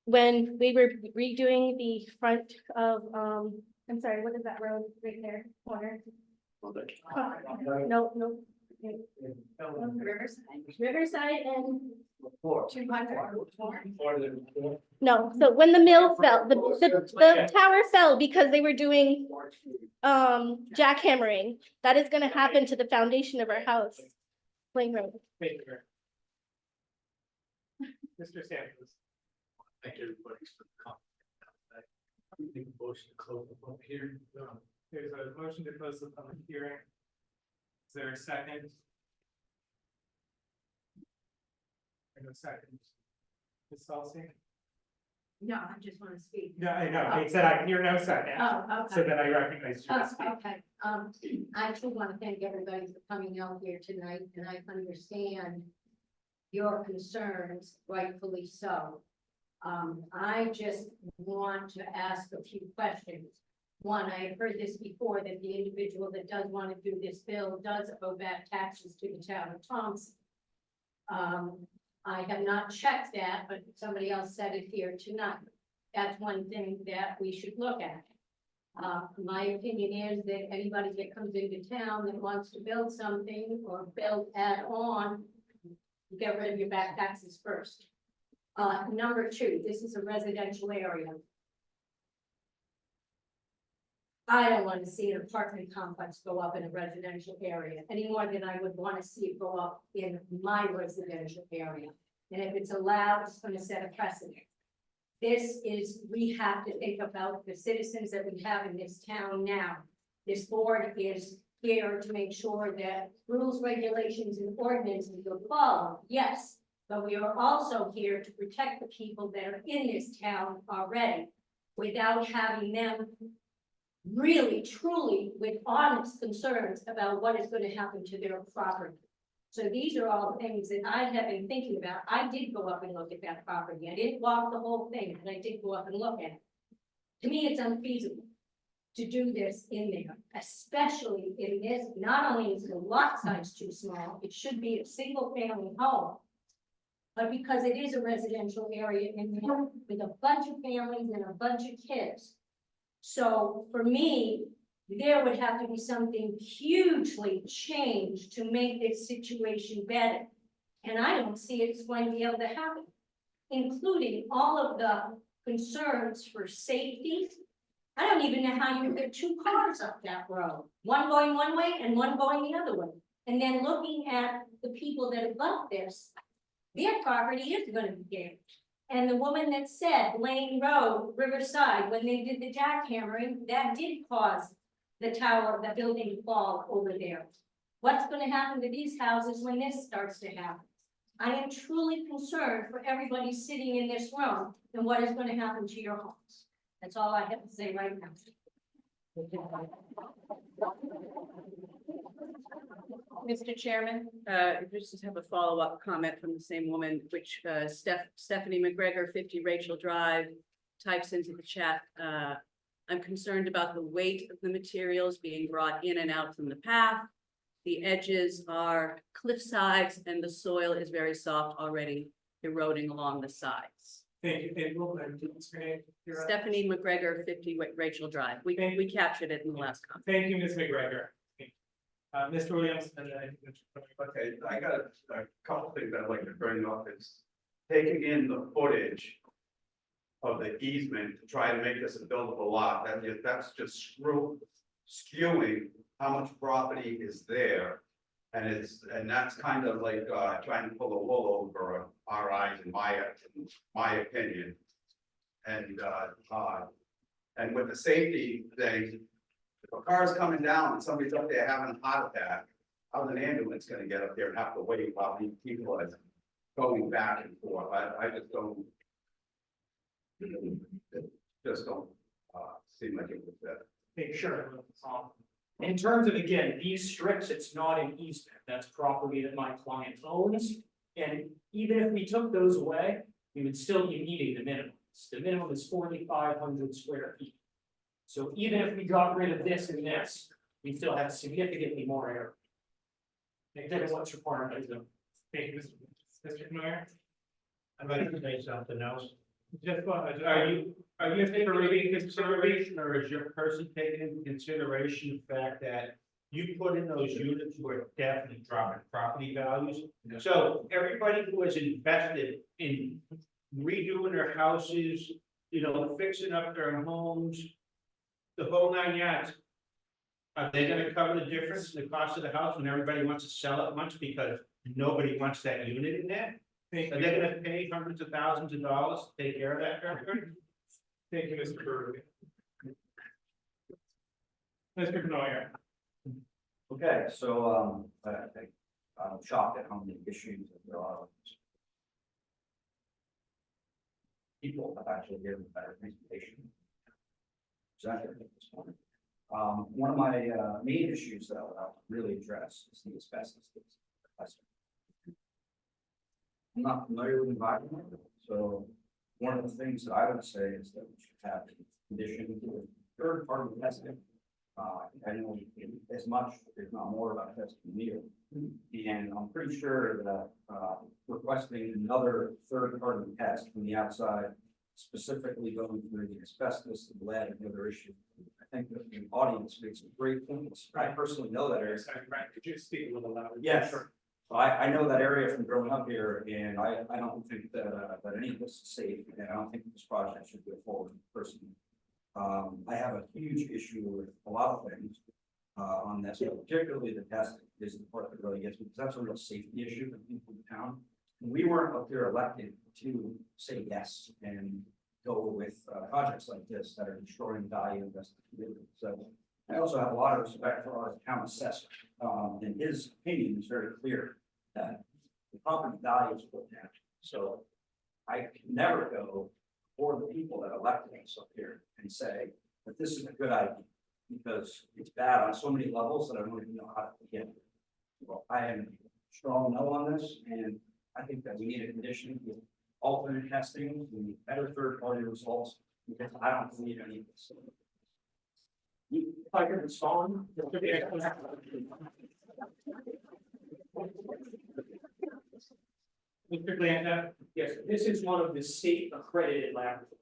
When we were redoing the front of, I'm sorry, what is that road right there, corner? No. Riverside and 200. No, so when the mill fell, the tower fell because they were doing jackhammering. That is gonna happen to the foundation of our house. Plain Road. Thank you. Mr. Samples. Thank you, everybody. For the comment. I think a motion to close the public hearing. There's a motion to close the public hearing. Is there a second? And a second. Ms. Salsi? No, I just want to speak. No, I know, he said I can hear no second. Oh, So okay. then I recognize you. Oh, okay, I too want to thank everybody for coming out here tonight, and I understand your concerns, rightfully so. I just want to ask a few questions. One, I have heard this before, that the individual that does want to do this bill does owe back taxes to the town of Thompson. I have not checked that, but somebody else said it here tonight. That's one thing that we should look at. My opinion is that anybody that comes into town that wants to build something or build add on, get rid of your back taxes first. Number two, this is a residential area. I don't want to see an apartment complex go up in a residential area any more than I would want to see it go up in my residential area. And if it's allowed, it's going to set a precedent. We have to think about the citizens that we have in this town now. This board is here to make sure that rules, regulations, and ordinances are followed, yes. But we are also here to protect the people that are in this town already without having them really, truly, with honest concerns about what is going to happen to their property. So these are all things that I have been thinking about. I did go up and look at that property. I didn't walk the whole thing, but I did go up and look at it. To me, it's unfeasible to do this in there, especially in this. Not only is the lot size too small, it should be a single family home. But because it is a residential area in there with a bunch of families and a bunch of kids. So for me, there would have to be something hugely changed to make this situation better. And I don't see it's going to be able to happen, including all of the concerns for safety. I don't even know how you get two cars up that road, one going one way and one going the other way. And then looking at the people that have left this, their property is going to be damaged. And the woman that said Lane Road, Riverside, when they did the jackhammering, that did cause the tower, the building to fall over there. What's going to happen to these houses when this starts to happen? I am truly concerned for everybody sitting in this room and what is going to happen to your homes. That's all I have to say right now. Mr. Chairman, just have a follow-up comment from the same woman, which Stephanie McGregor, 50 Rachel Drive, types into the chat. I'm concerned about the weight of the materials being brought in and out from the path. The edges are cliff sides and the soil is very soft already, eroding along the sides. Thank you. And we'll, you're up. Stephanie McGregor, 50 Rachel Drive. We captured it in the last comment. Thank you, Ms. McGregor. Mr. Williams, and then. Okay, I got a couple things I'd like to bring up. It's taking in the footage of the easement to try to make this a buildable lot. That's just skewing how much property is there. And that's kind of like trying to pull the wool over our eyes, in my opinion. And with the safety thing, if a car's coming down and somebody's up there having a heart attack, how's an ambulance gonna get up there and have to wait while these people are going back and forth? I just don't. It just don't seem like it was that. Okay, sure. In terms of, again, these strips, it's not an easement, that's property that my client owns. And even if we took those away, we would still be meeting the minimum. The minimum is 4,500 square feet. So even if we got rid of this and this, we still have significantly more area. Than what's required by zone. Thank you, Mr. Meyer. I'd like to say something else. Just, Are you taking into consideration, or is your person taking into consideration the fact that you put in those units were definitely dropping property values? So everybody who has invested in redoing their houses, fixing up their homes, the whole 9 yards, are they gonna cover the difference in the cost of the house when everybody wants to sell it once because nobody wants that unit in there? Are they gonna pay hundreds of thousands of dollars to take care of that for everybody? Thank you, Mr. Burley. Mr. Benoyer. Okay, so, I'm shocked at how many issues that there are. People have actually given better presentation. Exactly. This morning. One of my, main issues that I'll really address is the asbestos. I'm not familiar with the environment, so one of the things that I would say is that we should have conditions with third-party testing. I know as much, if not more, about testing meal. And I'm pretty sure that requesting another third-party test from the outside, specifically going through the asbestos, the lead, and other issues. I think that the audience makes a great point. I personally know that area. Could you speak a little louder? Yeah, sure. I know that area from growing up here, and I don't think that any of this is safe, and I don't think this project should go forward personally. I have a huge issue with a lot of things on this, but particularly the testing is the part that really gets me, because that's a real safety issue for people in the town. And we weren't up there elected to say yes and go with projects like this that are destroying value invested community. So I also have a lot of respect for our town assessor, and his opinion is very clear that the property value is put down. So I can never go for the people that elected us up here and say that this is a good idea, because it's bad on so many levels that I don't even know how to begin. Well, I am strong no on this, and I think that we need a condition with alternate testing, we need better third-party results, because I don't believe any of this. If I could respond. Mr. Glanta. Yes, this is one of the state accredited laboratories.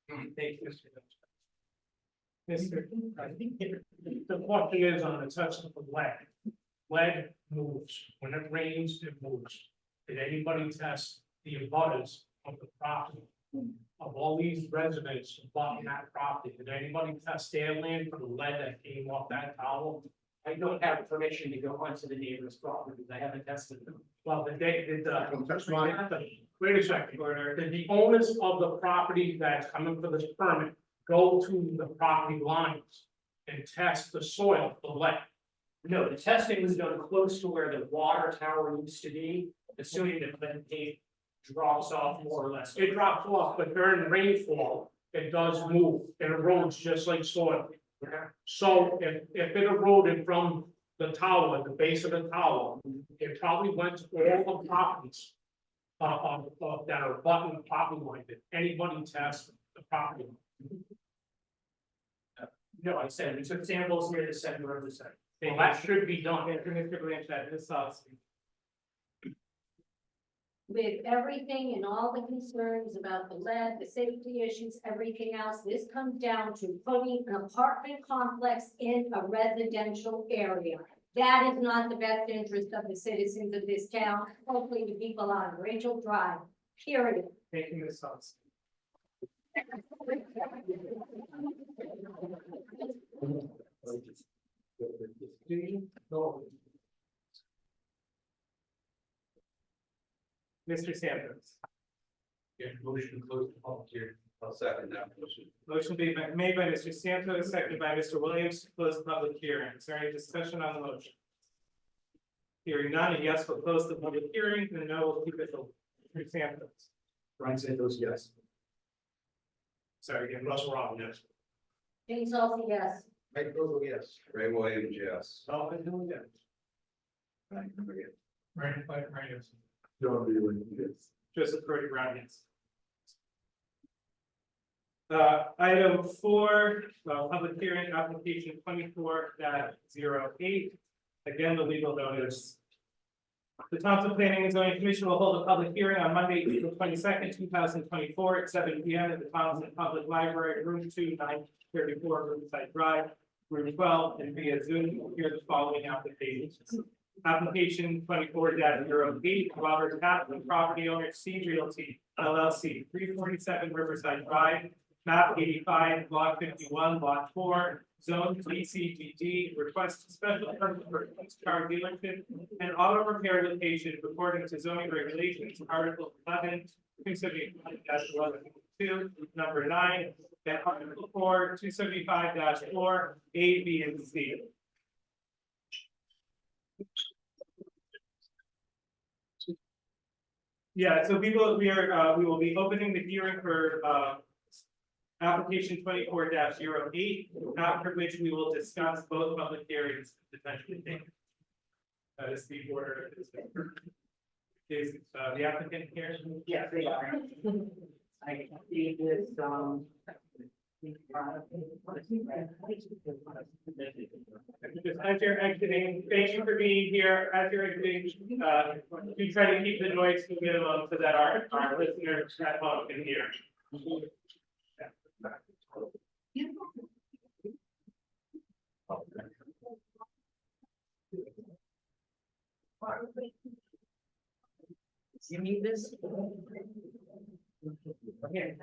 Thank you, Mr. I think the question is on the testing of lead. Lead moves. When it rains, it moves. Did anybody test the abutters of the property? Of all these residents abutting that property, did anybody test their land for the lead that came off that tower? I don't have permission to go onto the neighbor's property, I haven't tested them. Well, wait a second, did the owners of the property that's coming for this permit go to the property lines and test the soil for lead? No, the testing was done close to where the water tower used to be, assuming that the tape drops off more or less. It drops off, but during rainfall, it does move, it erodes just like soil. So if it eroded from the tower, the base of the tower, it probably went to all the properties that are abutting the property line. Did anybody test the property line? No, I said we took samples near the center of the site. Well, that should be done. Mr. Branch, that is with everything and all the concerns about the lead, the safety issues, everything else, this comes down to putting an apartment complex in a residential area. That is not the best interest of the citizens of this town, hopefully the people on Rachel Drive, period. Taking this on. Mr. Santos. Yeah, motion to close the public hearing. I'll second that motion. Motion made by Mr. Santos, seconded by Mr. Williams to close the public hearing. Is there any discussion on the motion? Hearing none, a yes will close the public hearing, and a no will keep it open. Mr. Santos. Brian Santos, yes. Sorry, again, Russell Rob, yes. James also, yes. Mike Vogel, yes. Ray Williams, yes. Alvin Hill, yes. Right, number eight. Right, yes. John Bailey, yes. Joseph Brody Brown, yes. Item 4, public hearing application 24-08. Again, the legal notice. The Thompson Planning and Zoning Commission will hold a public hearing on Monday, April 22nd, 2024 at 7 p.m. at the Thompson Public Library, room 2, 934 Riverside Drive, room 12, and via Zoom. You will hear the following applications. Application 24-08, Robert Kaplan, property owner, Seed Realty, LLC, 347 Riverside Drive, map 85, block 51, lot 4, zone TCDD, request special permit for a used car dealership and auto repair location according to zoning regulations, Article 11, 275-11, number 9, and Article 4, 275-4, A, B, and C. Yeah, so we will be opening the hearing for application 24-08, after which we will discuss both public hearings potentially taken. That is the order. Is the applicant here? Yes, they are. I see this, As you're exiting, thank you for being here. As you're exiting, we try to keep the noise to minimum so that our listeners at home can hear. You need this? Okay.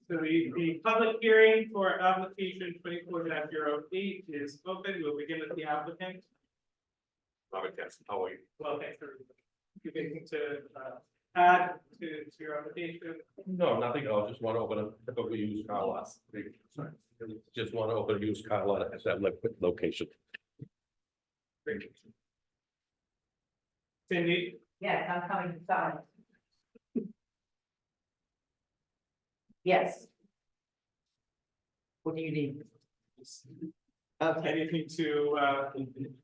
So the public hearing for application 24-08 is open. We'll begin with the applicant. Robert Kaplan, how are you? Well, thanks for anything to add to your application. No, nothing, I just want to open a typical used car lot. Sorry. Just want to open a used car lot at that location. Great. Cindy, Yes, I'm coming inside. Yes. What do you need? Okay, anything to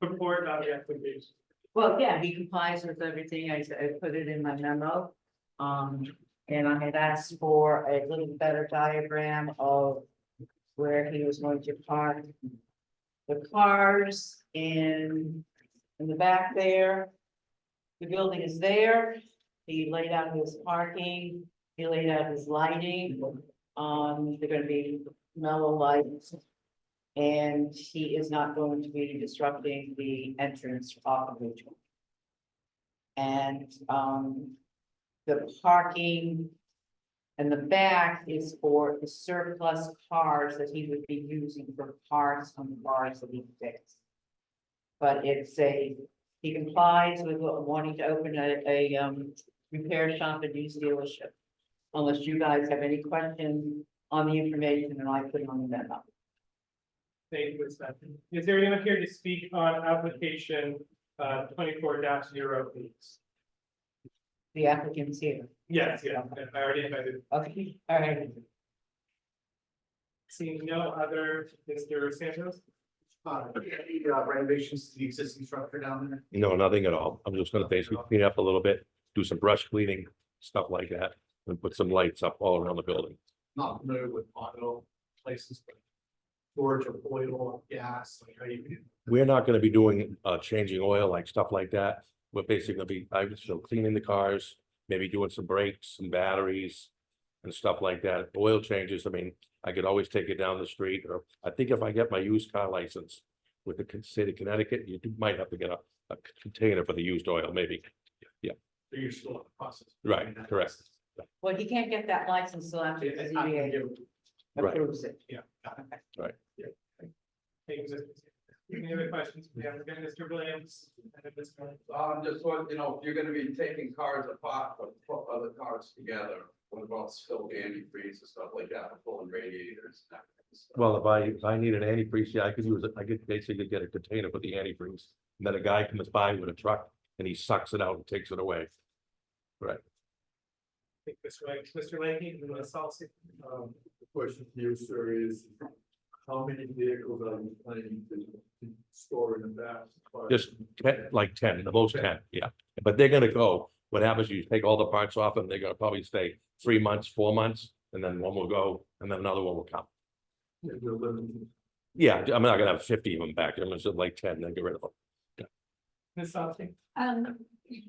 report on the application? well, yeah, he complies with everything. I put it in my memo. And I had asked for a little better diagram of where he was going to park the cars in the back there. The building is there. He laid out his parking, he laid out his lighting. They're gonna be mellow lights. And he is not going to be disrupting the entrance off of Route 20. And, the parking in the back is for the surplus cars that he would be using for parts on the cars that he fixed. But he complies with wanting to open a repair shop and used dealership. Unless you guys have any questions on the information that I put on the memo. Thank you, Stephanie. Is there anyone here to speak on application 24-08? The applicant's here. Yes, I already invited. Okay, all right. Seeing no other, Mr. Santos? Renovations to the existing structure down there? No, nothing at all. I'm just gonna basically clean up a little bit, do some brush cleaning, stuff like that, and put some lights up all around the building. Not familiar with auto places, but storage of oil, gas, like how you. We're not gonna be doing changing oil, like stuff like that. We're basically gonna be, I was still cleaning the cars, maybe doing some brakes and batteries. And stuff like that. Oil changes, I mean, I could always take it down the street, or I think if I get my used car license. With the state of Connecticut, you might have to get a container for the used oil, maybe. Yeah, You're still in the process. right, correct. Well, he can't get that license until after the ZBA Right. approves it. Yeah. Right. Any other questions? We have Mr. Williams. Just what, if you're gonna be taking cars apart, but put other cars together, what about spill antifreeze and stuff like that, pulling radiators? And that kind of stuff? Well, if I need an antifreeze, yeah, I could use it, I could basically get a container for the antifreeze. And then a guy comes by with a truck and he sucks it out and takes it away. Right. Mr. Leahy, and Ms. Salsi. The question to you, sir, is how many vehicles are you planning to store in the back? Just 10, like 10, the most 10, yeah. But they're gonna go, what happens, you take all the parts off and they're gonna probably stay 3 months, 4 months, and then one will go, and then another one will come. Yeah, I'm not gonna have 50 of them back, I'm gonna just like 10, then get rid of them. Ms. Salsi.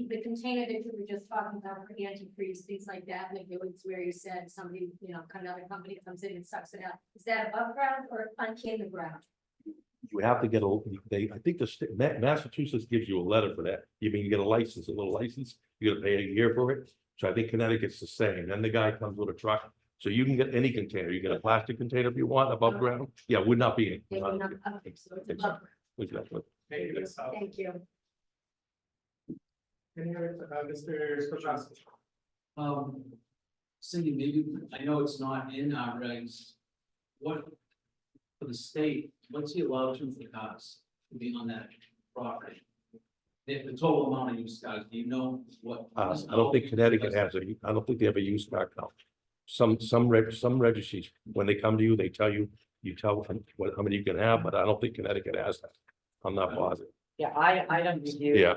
The container that you were just talking about for antifreeze, things like that, like it was where you said somebody, another company comes in and sucks it out. Is that above ground or in the ground? You have to get I think Massachusetts gives you a letter for that. You mean you get a license, a little license, you gotta pay a year for it. So I think Connecticut's the same. Then the guy comes with a truck, so you can get any container. You get a plastic container if you want above ground. Yeah, would not be. They would not, okay, so it's above ground. Exactly. Thank you, Ms. Salsi. Thank you. Any other, Mr. Skoczowski? Cindy, maybe, I know it's not in our regs. What, for the state, what's the allowed to for cars to be on that property? The total amount of used cars, do you know what? I don't think Connecticut has I don't think they have a used car count. Some registries, when they come to you, they tell you, tell them how many you can have, but I don't think Connecticut has that. I'm not positive. Yeah, I don't review. Yeah.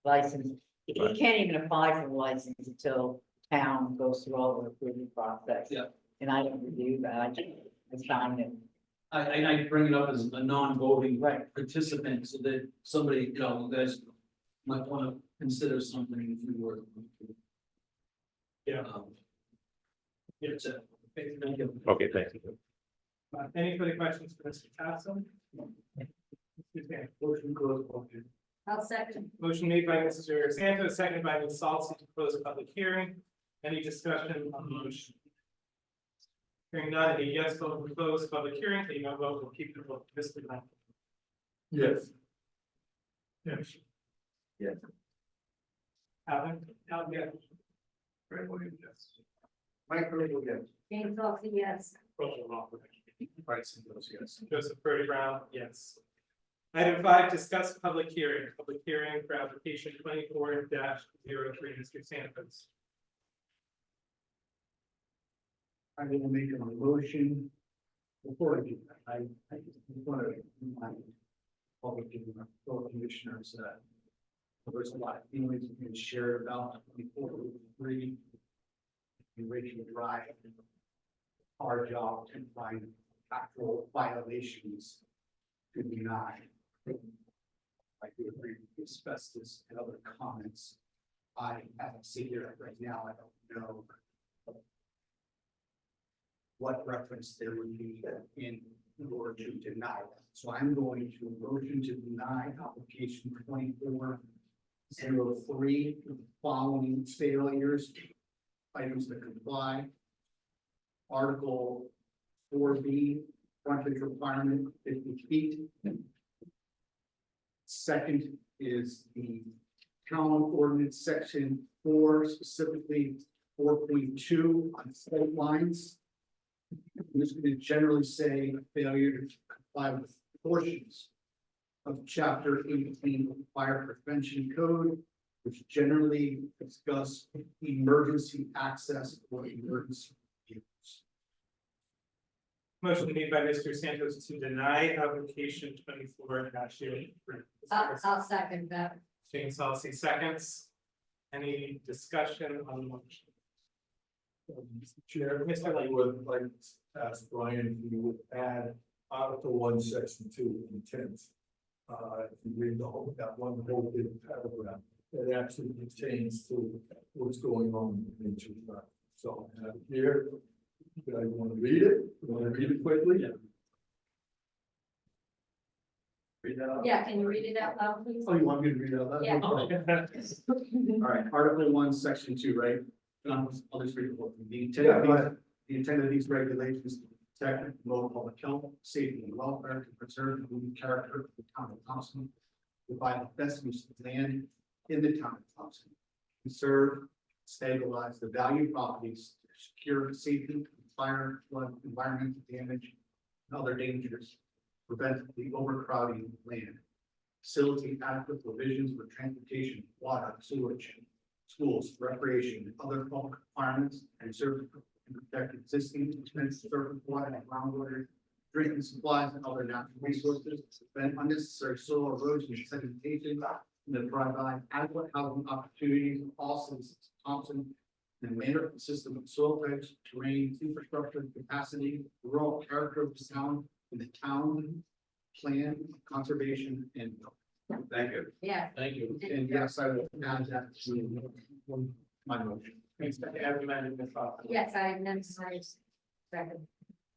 License, he Right. can't even apply for the license until town goes through all the approval process. Yeah. And I don't review that, I sign it. I bring it up as a non-voting participant, so that somebody, you guys might wanna consider something if you were. Yeah. It's a. Okay, thank you. Any further questions for Mr. Castle? Motion closed. I'll second. Motion made by Mr. Santos, seconded by Ms. Salsi to close the public hearing. Any discussion on the motion? Hearing none, a yes vote to close the public hearing, a no vote will keep the vote. Mr. Knight. Yes. Yes. Yes. Alan? Alan, yes. Greg Williams, yes. Mike Grable, yes. James Salsi, yes. Bryson goes yes. Joseph Birdie Brown, yes. Item 5, discuss public hearing for application 24-03, Mr. Santos. I will make a motion. Before I do that, I just want to remind public and fellow commissioners that there's a lot of feelings being shared about 24-03. In Rachel Drive. Our job to find actual violations to be denied. I do agree with asbestos and other comments. I haven't seen it right now. I don't know what reference there would be in order to deny that. So I'm going to motion to deny application 24-03 following failures, items that comply. Article 4B, frontage requirement 50 feet. Second is the town ordinance section 4, specifically 4.2 on sight lines. I'm just going to generally say a failure to comply with portions of chapter 18 of the Fire Prevention Code, which generally discuss emergency access for emergency vehicles. Motion made by Mr. Santos to deny application 24-0. I'll second that. Jane Solacey seconds. Any discussion on the motion? Mr. Chair, I would like to ask Brian if you would add Article 1, Section 2, intent. If you read the whole, that one whole big paragraph, it actually pertains to what's going on in nature. So here, do I want to read it? You want to read it quickly? Yeah. Read that out? Yeah, can you read it out loud, please? Oh, you want me to read it out loud? Yeah. All right, Article 1, Section 2, right? I'll just read the whole thing. The intent of these regulations is to protect and promote public health, safety, and welfare, to preserve the unique character of the town of Thompson, provide the best use of land in the town of Thompson, conserve, stabilize the valued properties, secure safety, fire, flood, environmental damage, and other dangers, prevent the overcrowding of land, facilitate adequate provisions for transportation, water, sewage, schools, recreation, and other public requirements, and serve and protect existing expensive surface water and groundwater, drinking supplies, and other natural resources, prevent unnecessary soil erosion and sedimentation, and to provide adequate housing opportunities for all citizens of Thompson in a manner consistent with soil types, terrain, infrastructure, capacity, rural character of the town, and the town plan, conservation, and. Thank you. Yeah. Thank you. And yes, I will add that to my motion. Yes, I necessarily second.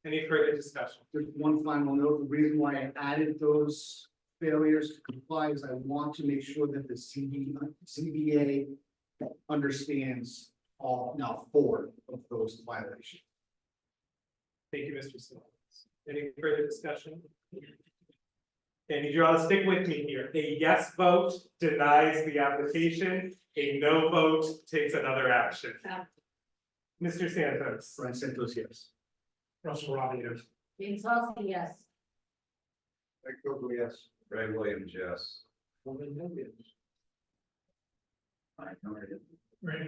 Any further discussion? Just one final note, the reason why I added those failures to comply is I want to make sure that the CBA understands all, now 4 of those violations. Thank you, Mr. Simmons. Any further discussion? And you all stick with me here. A yes vote denies the application. A no vote takes another action. Mr. Santos. Brian Santos, yes. Russell Robbie, yes. Jane Solacey, yes. Mike Coker, yes. Ray Williams, yes. Randy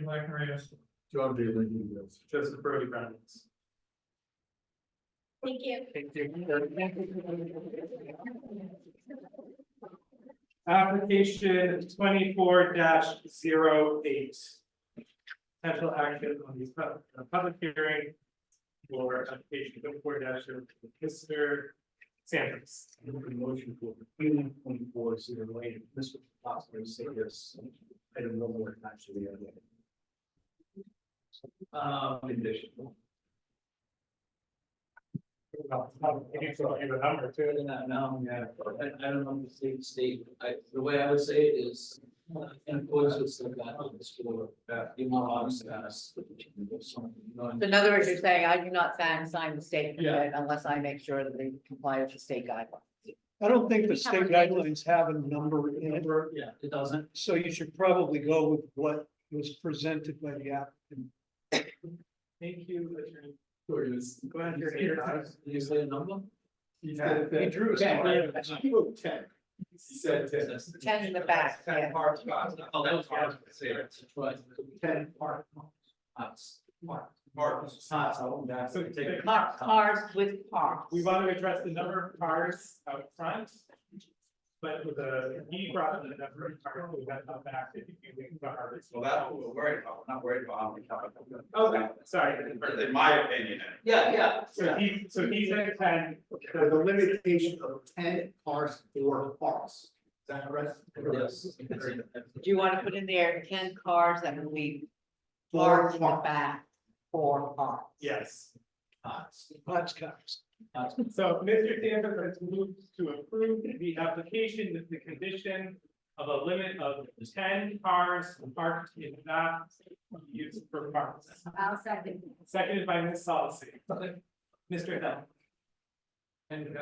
Blackmer, yes. John D. Lincoln, yes. Joseph Brody Brown, yes. Thank you. Thank you. Application 24-08. Potential action on these public hearing for application 24-08. Mr. Santos. Motion for 24-08. Mr. Possibly say yes. I don't know what actually. Conditional. Number two. No, yeah, I don't know if the state, the way I would say it is, in accordance with the guidelines for, you want honest us. So in other words, you're saying I do not sign the state permit unless I make sure that they comply with the state guidelines. I don't think the state guidelines have a number in it, Yeah, it doesn't. so you should probably go with what was presented by the applicant. Thank you, Attorney. Go ahead. Did you say a number? He drew a 10. He wrote 10. He said 10. 10 in the back, yeah. Oh, that was hard to say. Right. 10 park. Us. Cars with parks. We want to address the number of cars out front. But with he brought the number of cars we got out back. If you think about harvest. Well, that's what we're worried about. We're not worried about how many cars. Okay, sorry. In my opinion. Yeah. So he said 10. With a limitation of 10 cars for parks. Is that correct? Yes. Do you want to put in there 10 cars that will be parked in the back for parks? Yes. Lots of cars. So Mr. Santos has moved to approve the application with the condition of a limit of 10 cars parked in that use for parks. I'll second. Seconded by Ms. Solacey. Mr. Hill. And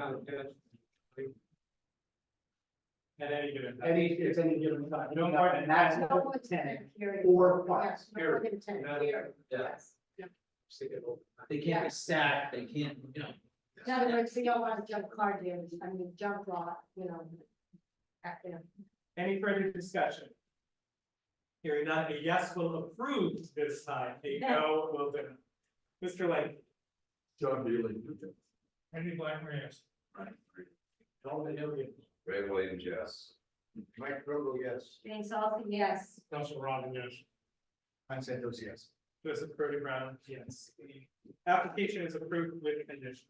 at any given time. It's any given time. No more than That's that. no 10 for parks. Yes, no more than 10 here. Yes. They can't be stacked, they can't, you know. In other words, we don't want to jump car dealers, I mean, jump lot, you know. Any further discussion? Hearing none, a yes will approve this time, a no will deny. Mr. Lane. John D. Lincoln. Randy Blackmer, yes. Ray Williams, yes. Mike Grove, yes. Jane Salty, yes. Council Robin, yes. I'm saying those yes. Joseph Curdy Brown, yes. The application is approved with conditions.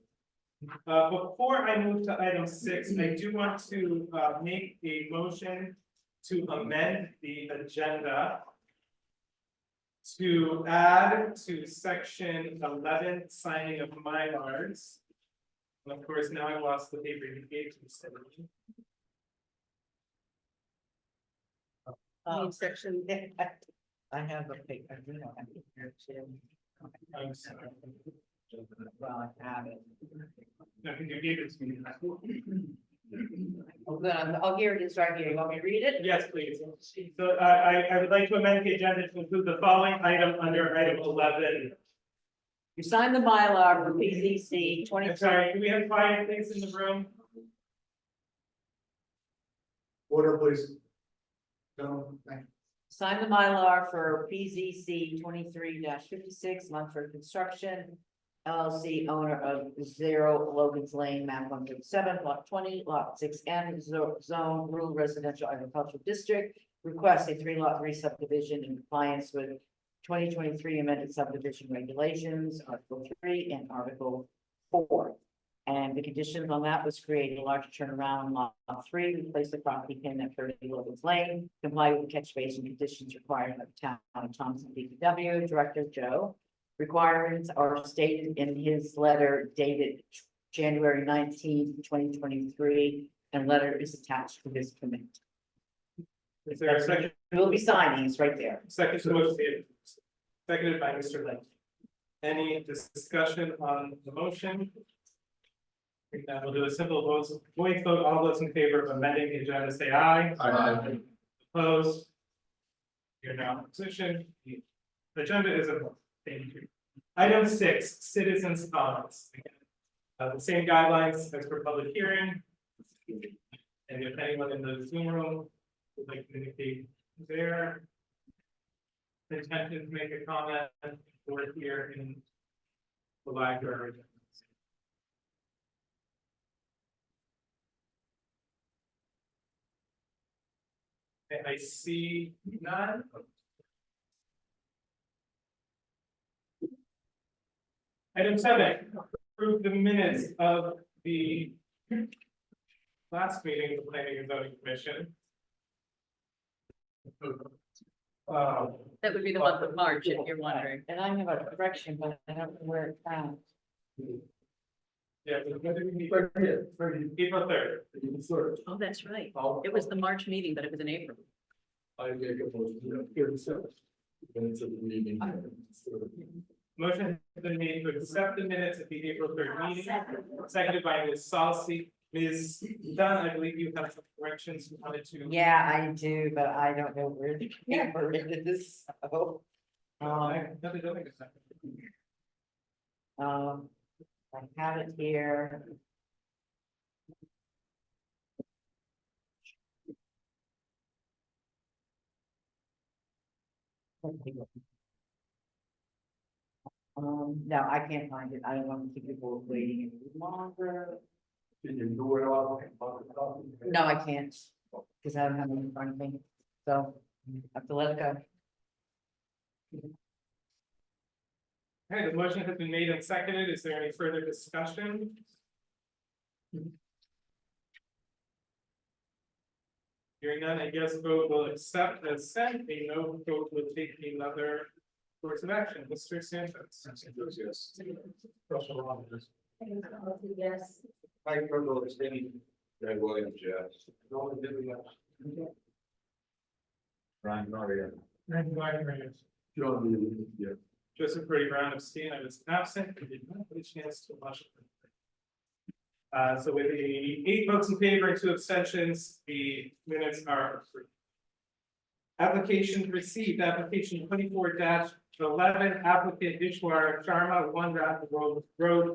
Before I move to item 6, I do want to make a motion to amend the agenda to add to section 11, signing of Mylars. And of course, now I've lost the paper you gave to me. Section. I have a paper, you know, I think here too. I'm sorry. Well, I have it. No, can you give it to me? Oh, good, oh, here it is right here, you want me to read it? Yes, please. So I would like to amend the agenda to include the following item under item 11. You signed the Mylar for PZC 20. I'm sorry, do we have quiet things in the room? Order, please. No, thank you. Sign the Mylar for PZC 23-56, Munford Construction. LLC, owner of 0 Logan's Lane, map 137, lot 20, lot 6N, zone, rural residential agricultural district. Request a 3-lot re-subdivision in compliance with 2023 amended subdivision regulations, Article 3 and Article 4. And the conditions on that was create a large turnaround lot 3, replace the property pin at 30 Logan's Lane, comply with the catch basin conditions required by the town of Thompson DPW, Director Joe. Requirements are stated in his letter dated January 19th, 2023, and letter is attached to this permit. Is there a second? We'll be signing, it's right there. Second to motion, seconded by Mr. Lynch. Any discussion on the motion? We'll do a simple voice vote. All those in favor of amending the agenda, say aye. Aye. Opposed? You're now in position. The agenda is approved. Thank you. Item 6, citizens' comments. The same guidelines as for public hearing. And if anyone in the Zoom room would like to indicate their intention to make a comment, or here in the library. Okay, I see none. Item 7, approve the minutes of the last meeting of the Planning and Zoning Commission. That would be the month of March, if you're wondering. And I have a correction, but I don't know where it's found. Yeah, when did we meet? April 3rd. Oh, that's right. It was the March meeting, but it was in April. I make a motion to accept minutes of the meeting. Motion has been made to accept the minutes of the April 3rd meeting, seconded by Ms. Salsi. Ms. Dunn, I believe you have some corrections you wanted to. Yeah, I do, but I don't know where the paper is, so. I have it here. No, I can't find it. I don't want to keep people waiting any longer. Can you do it all? No, I can't, because I don't have it in front of me, so I have to let it go. Okay, the motion has been made and seconded. Is there any further discussion? Hearing none, I guess vote will accept as sent. A no vote will take another course of action. Mr. Sanchez. Yes. Jane Salty, yes. Mike Grove, Ray Williams, yes. Brian Maria. Randy Blackmer, yes. John Lee, yeah. Joseph Curdy Brown abstained. I was absent. I did not get a chance to watch it. So with the 8 votes in favor and 2 abstentions, the minutes are approved. Application received, application 24-11, applicant Ishwar Sharma, 1 Rapid Road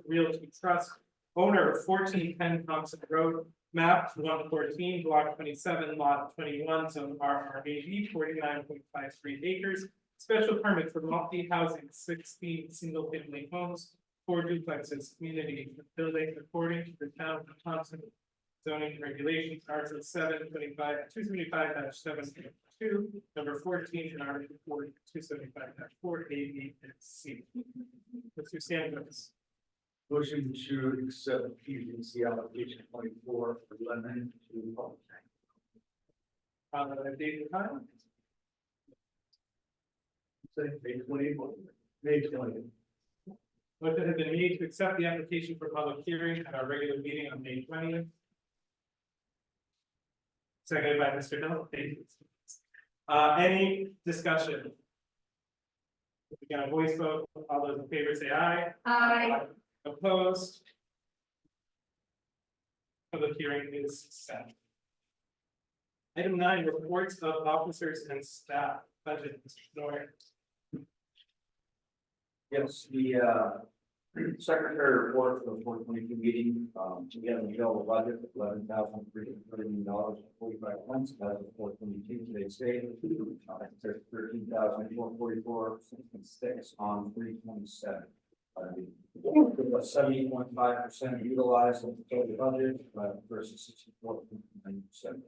Realty Trust, owner of 1410 Thompson Road, map 114, block 27, lot 21, zone RRAB, 49.53 acres. Special permit for multi-housing 16 single-family homes, 4 duplexes, community building according to the town of Thompson zoning regulations, Article 275-7.2, number 14, and Article 275-4, A, B, and C. Mr. Santos. Motion to accept PZC application 24 for lemon to public. Date and time. Say May 20. May 20. Motion has been made to accept the application for public hearing at our regular meeting on May 20th. Seconded by Mr. Hill. Thank you. Any discussion? We got a voice vote. All those in favor say aye. Aye. Opposed? Public hearing is set. Item 9, reports of officers and staff. Budget, Mr. Schnoyer. Yes, the secretary report for the 422 meeting, we have an available budget of $11,330.45 as of 422 today's date. There's 13,444.66 on 327. 70.5% utilized of the total budget versus 64.9%.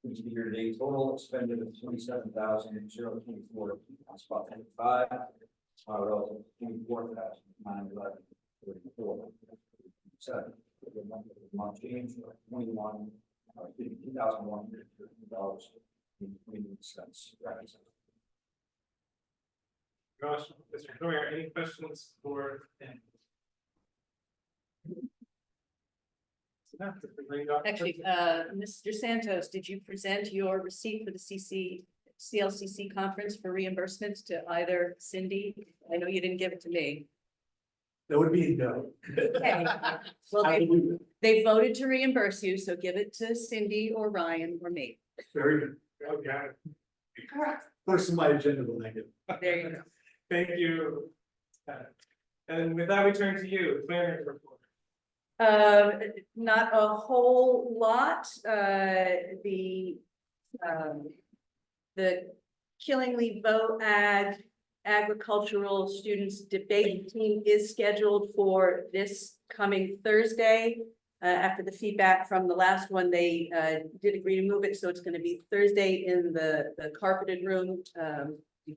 Year-to-date total expended of $27,024 on spot 25. Relative to 24,911.34. Month change of $2,150.20. Gosh, Mr. Schnoyer, any questions for him? Actually, Mr. Santos, did you present your receipt for the CLCC conference for reimbursements to either Cindy? I know you didn't give it to me. That would be no. Okay. Well, they voted to reimburse you, so give it to Cindy or Ryan or me. Very good. Okay. First on my agenda will make it. There you go. Thank you. And with that, we turn to you, planning report. Not a whole lot, the Killingly Bow Agricultural Students Debate Team is scheduled for this coming Thursday. After the feedback from the last one, they did agree to move it, so it's going to be Thursday in the carpeted room.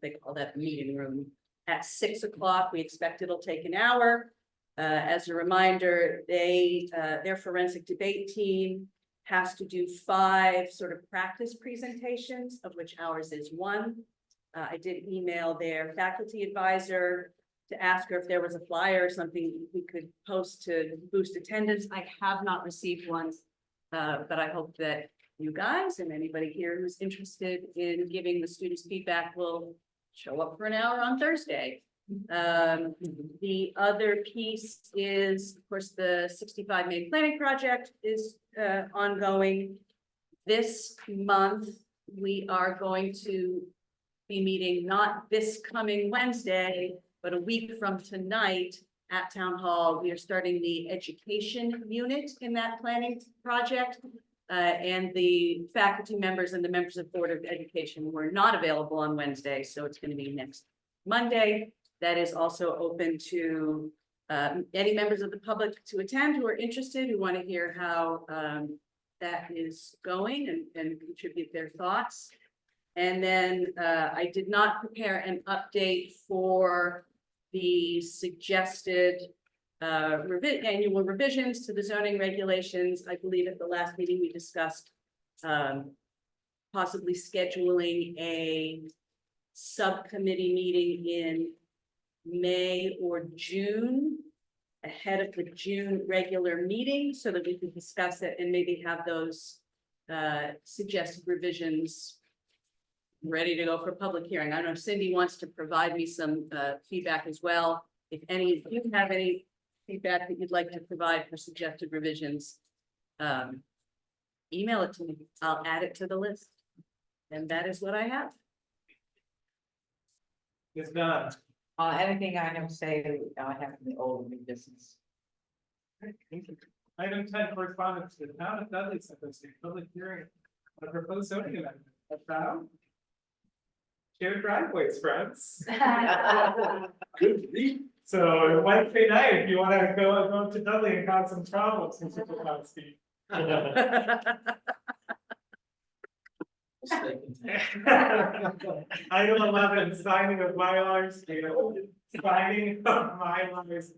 They call that the meeting room at 6 o'clock. We expect it'll take an hour. As a reminder, their forensic debate team has to do 5 sort of practice presentations, of which ours is 1. I did email their faculty advisor to ask her if there was a flyer or something we could post to boost attendance. I have not received one, but I hope that you guys and anybody here who's interested in giving the students feedback will show up for an hour on Thursday. The other piece is, of course, the 65 Main Planning Project is ongoing. This month, we are going to be meeting not this coming Wednesday, but a week from tonight at Town Hall. We are starting the education unit in that planning project. And the faculty members and the members of Board of Education were not available on Wednesday, so it's going to be next Monday. That is also open to any members of the public to attend who are interested, who want to hear how that is going and contribute their thoughts. And then I did not prepare an update for the suggested annual revisions to the zoning regulations. I believe at the last meeting we discussed possibly scheduling a subcommittee meeting in May or June ahead of the June regular meeting so that we can discuss it and maybe have those suggested revisions ready to go for public hearing. I know Cindy wants to provide me some feedback as well. If any of you have any feedback that you'd like to provide for suggested revisions, email it to me. I'll add it to the list. And that is what I have. It's done. Anything I have to say, I have in the old new business. Thank you. Item 10, correspondence to the town of Dudley, Secretary, public hearing on a proposed zoning amendment. About shared driveways, friends. Good grief. So Wednesday night, if you wanna go to Dudley and cause some problems, since you took out Steve. Item 11, signing of Mylars, signing of Mylars,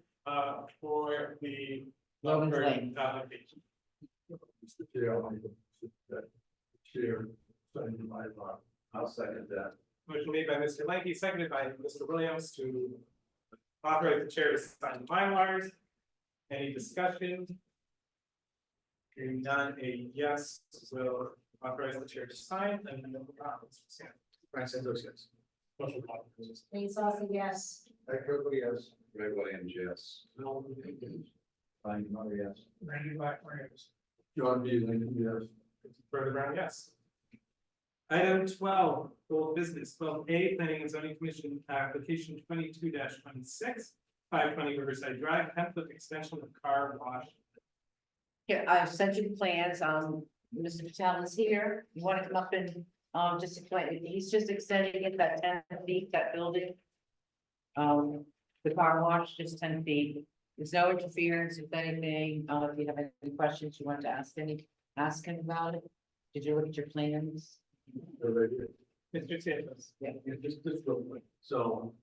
for the. Logan's Lane. Application. Mr. Chair, I'll make that chair, sign my lot. I'll second that. Motion made by Mr. Lanky, seconded by Mr. Williams to authorize the chair to sign the Mylars. Any discussion? Hearing none, a yes will authorize the chair to sign and then the comments. Brian Santos, yes. Motion passes. Please also, yes. Echo, yes. Ray Williams, yes. Fine, Murray, yes. Randy Blackmore, yes. John B. Lincoln, yes. Further Brown, yes. Item 12, old business, 12A, Planning and Zoning Commission, application 22-26, 520 Riverside Drive, 10-foot extension of car wash. Here, I've sent you the plans, Mr. Patel is here, you wanna come up and, just explain, he's just extending it that 10 feet, that building. The car wash, just 10 feet, there's no interference with anything, if you have any questions you want to ask him about it. Did you look at your plans? Mr. Santos. Yeah, just real quick, so.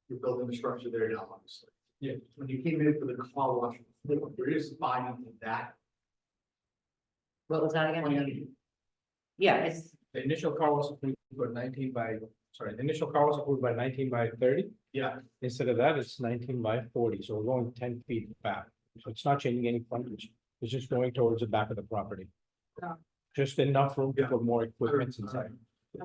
You're building the structure there now, obviously. Yeah. When you came in for the car wash, there is buying to that. What was that again? Yeah, it's, The initial car was approved for 19 by, sorry, the initial car was approved by 19 by 30. Yeah. Instead of that, it's 19 by 40, so we're going 10 feet back. So it's not changing any frontage, it's just going towards the back of the property. Oh. Just enough room to put more equipment inside. Yeah.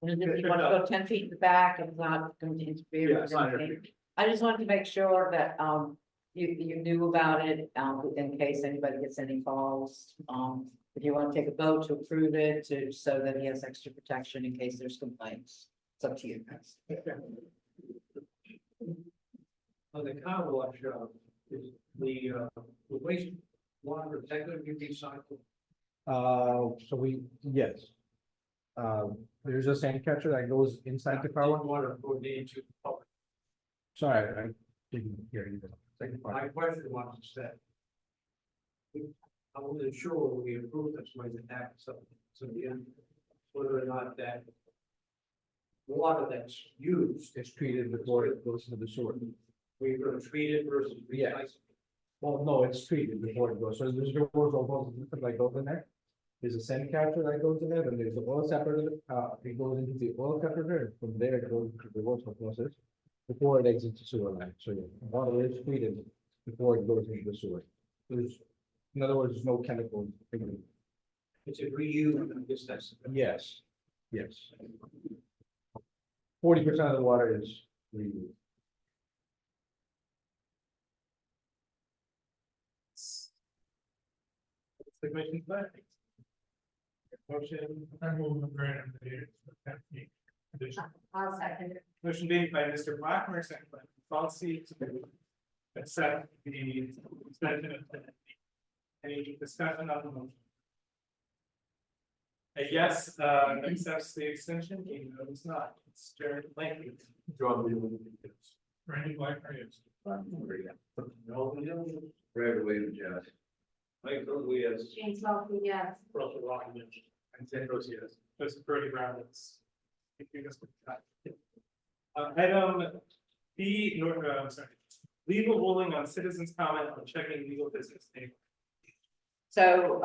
and if you want to go 10 feet in the back, and not going to interfere Yeah, with it's not anything. I just wanted to make sure that, you knew about it, in case anybody gets any calls. If you want to take a vote to approve it, so that he has extra protection in case there's complaints, it's up to you guys. On the car wash, is the waste water technically recycled? So yes. There's a sand catcher that goes inside the car wash. Water for the into public. Sorry, I didn't hear you. Second part. My question was that. I wasn't sure when we approved this, was it that, so the end, whether or not that. Water that's used It's treated before it goes into the sewer. we're gonna treat it versus Yeah. recycle. Well, no, it's treated before it goes, so there's doors that goes in there. There's a sand catcher that goes in there, and there's the oil separator, it goes into the oil separator, and from there it goes to the water process. Before it exits the sewer line, so yeah, water is treated before it goes into the sewer. There's, in other words, there's no chemical. It's a reuse, I guess that's. Yes, yes. 40% of the water is reused. The commission's back. Motion. I'll second it. Motion made by Mr. Blackmore, second by Mr. Falsey to accept the extension of 10 feet. Any discussion on the motion? A yes, accepts the extension, even though it's not, it's Jared Lanky. John B. Lincoln, yes. Randy Blackmore, yes. Ray Williams, yes. Mike Oakley, yes. James Lawson, yes. Russell Rockman, and Santos, yes. Joseph Brody Brown, yes. Thank you, Mr. Scott. Item B, I'm sorry, legal ruling on citizens' comment on checking legal business name. So,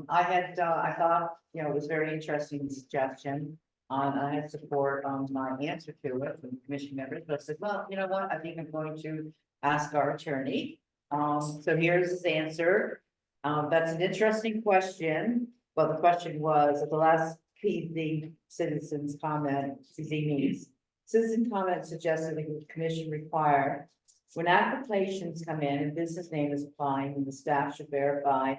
I thought, it was a very interesting suggestion. I had support on my answer to it from the commission members, but I said, well, you know what, I think I'm going to ask our attorney. So here's his answer. That's an interesting question. Well, the question was, at the last PZ citizens comment, PZ meetings, citizen comment suggested the commission require when applications come in and business name is applying, and the staff should verify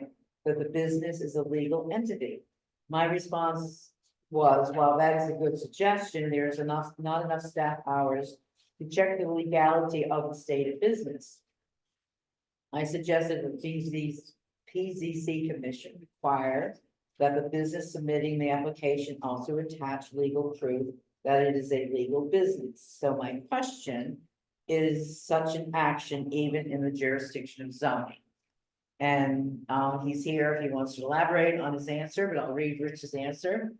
that the business is a legal entity. My response was, while that is a good suggestion, there is not enough staff hours to check the legality of the stated business. I suggested that PZC commission require that the business submitting the application also attach legal proof that it is a legal business. So my question, is such an action even in the jurisdiction of zoning? And he's here if he wants to elaborate on his answer, but I'll read Rich's answer.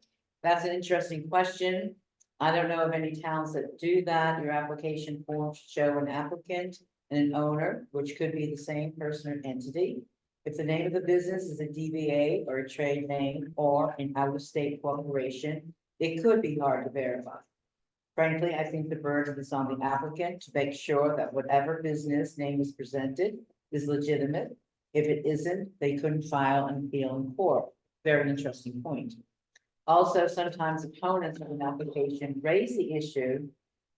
That's an interesting question. I don't know of any towns that do that. Your application form should show an applicant and an owner, which could be the same person or entity. If the name of the business is a DBA or a trade name or an out-of-state corporation, it could be hard to verify. Frankly, I think the burden is on the applicant to make sure that whatever business name is presented is legitimate. If it isn't, they couldn't file an appeal in court. Very interesting point. Also, sometimes opponents of an application raise the issue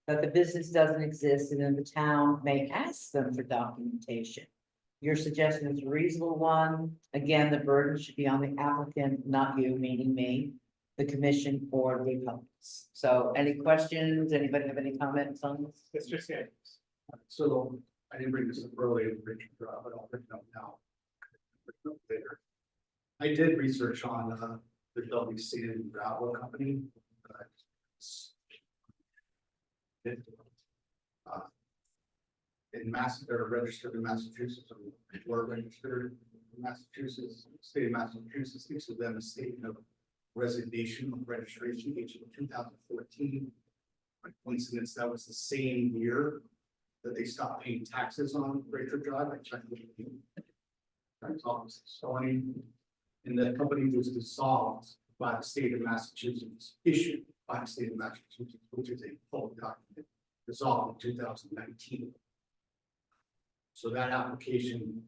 that the business doesn't exist and then the town may ask them for documentation. Your suggestion is a reasonable one. Again, the burden should be on the applicant, not you, meaning me, the commission, or the opponents. So any questions? Anybody have any comments on this? It's just, yeah. So I didn't bring this up earlier, Richard, but I'll bring it up now. Later. I did research on the WC and gravel company. In they're registered in Massachusetts, or were registered in Massachusetts, state of Massachusetts, gives them a statement of resignation of registration issued in 2014. By coincidence, that was the same year that they stopped paying taxes on Rachel Drive. I checked with you. That's office. So and the company was dissolved by the state of Massachusetts, issued by the state of Massachusetts, which is a public document, dissolved in 2019. So that application,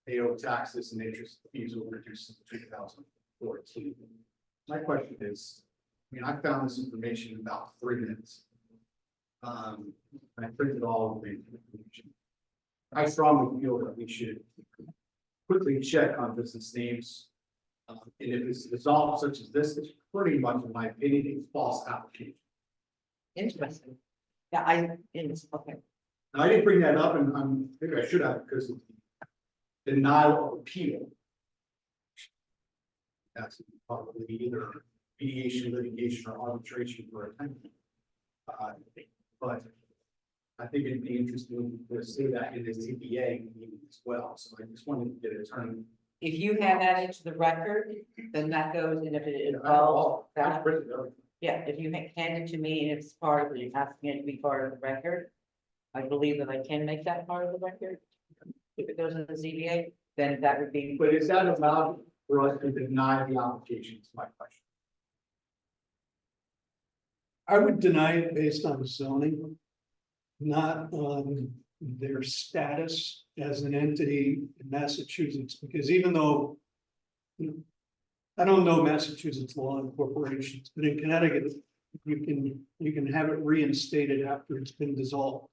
they owe taxes and interest fees were reduced in 2014. My question is, I mean, I found this information in about 3 minutes. I printed all of the information. I strongly feel that we should quickly check on business names. And if it's dissolved such as this, it's pretty much, in my opinion, a false application. Interesting. Yeah, it's okay. Now, I didn't bring that up, and maybe I should have, because of the denial of appeal. That's probably either mediation, litigation, or arbitration for a time. But I think it'd be interesting to see that in the ZBA meeting as well. So I just wanted to get a turn. If you have that into the record, then that goes, and if it involves that, yeah, if you hand it to me and it's part of the, asking it to be part of the record, I believe that I can make that part of the record. If it goes in the ZBA, then that would be. But is that allowed for us to deny the application? Is my question. I would deny it based on zoning, not on their status as an entity in Massachusetts, because even though, you know, I don't know Massachusetts law and corporations, but in Connecticut, you can have it reinstated after it's been dissolved.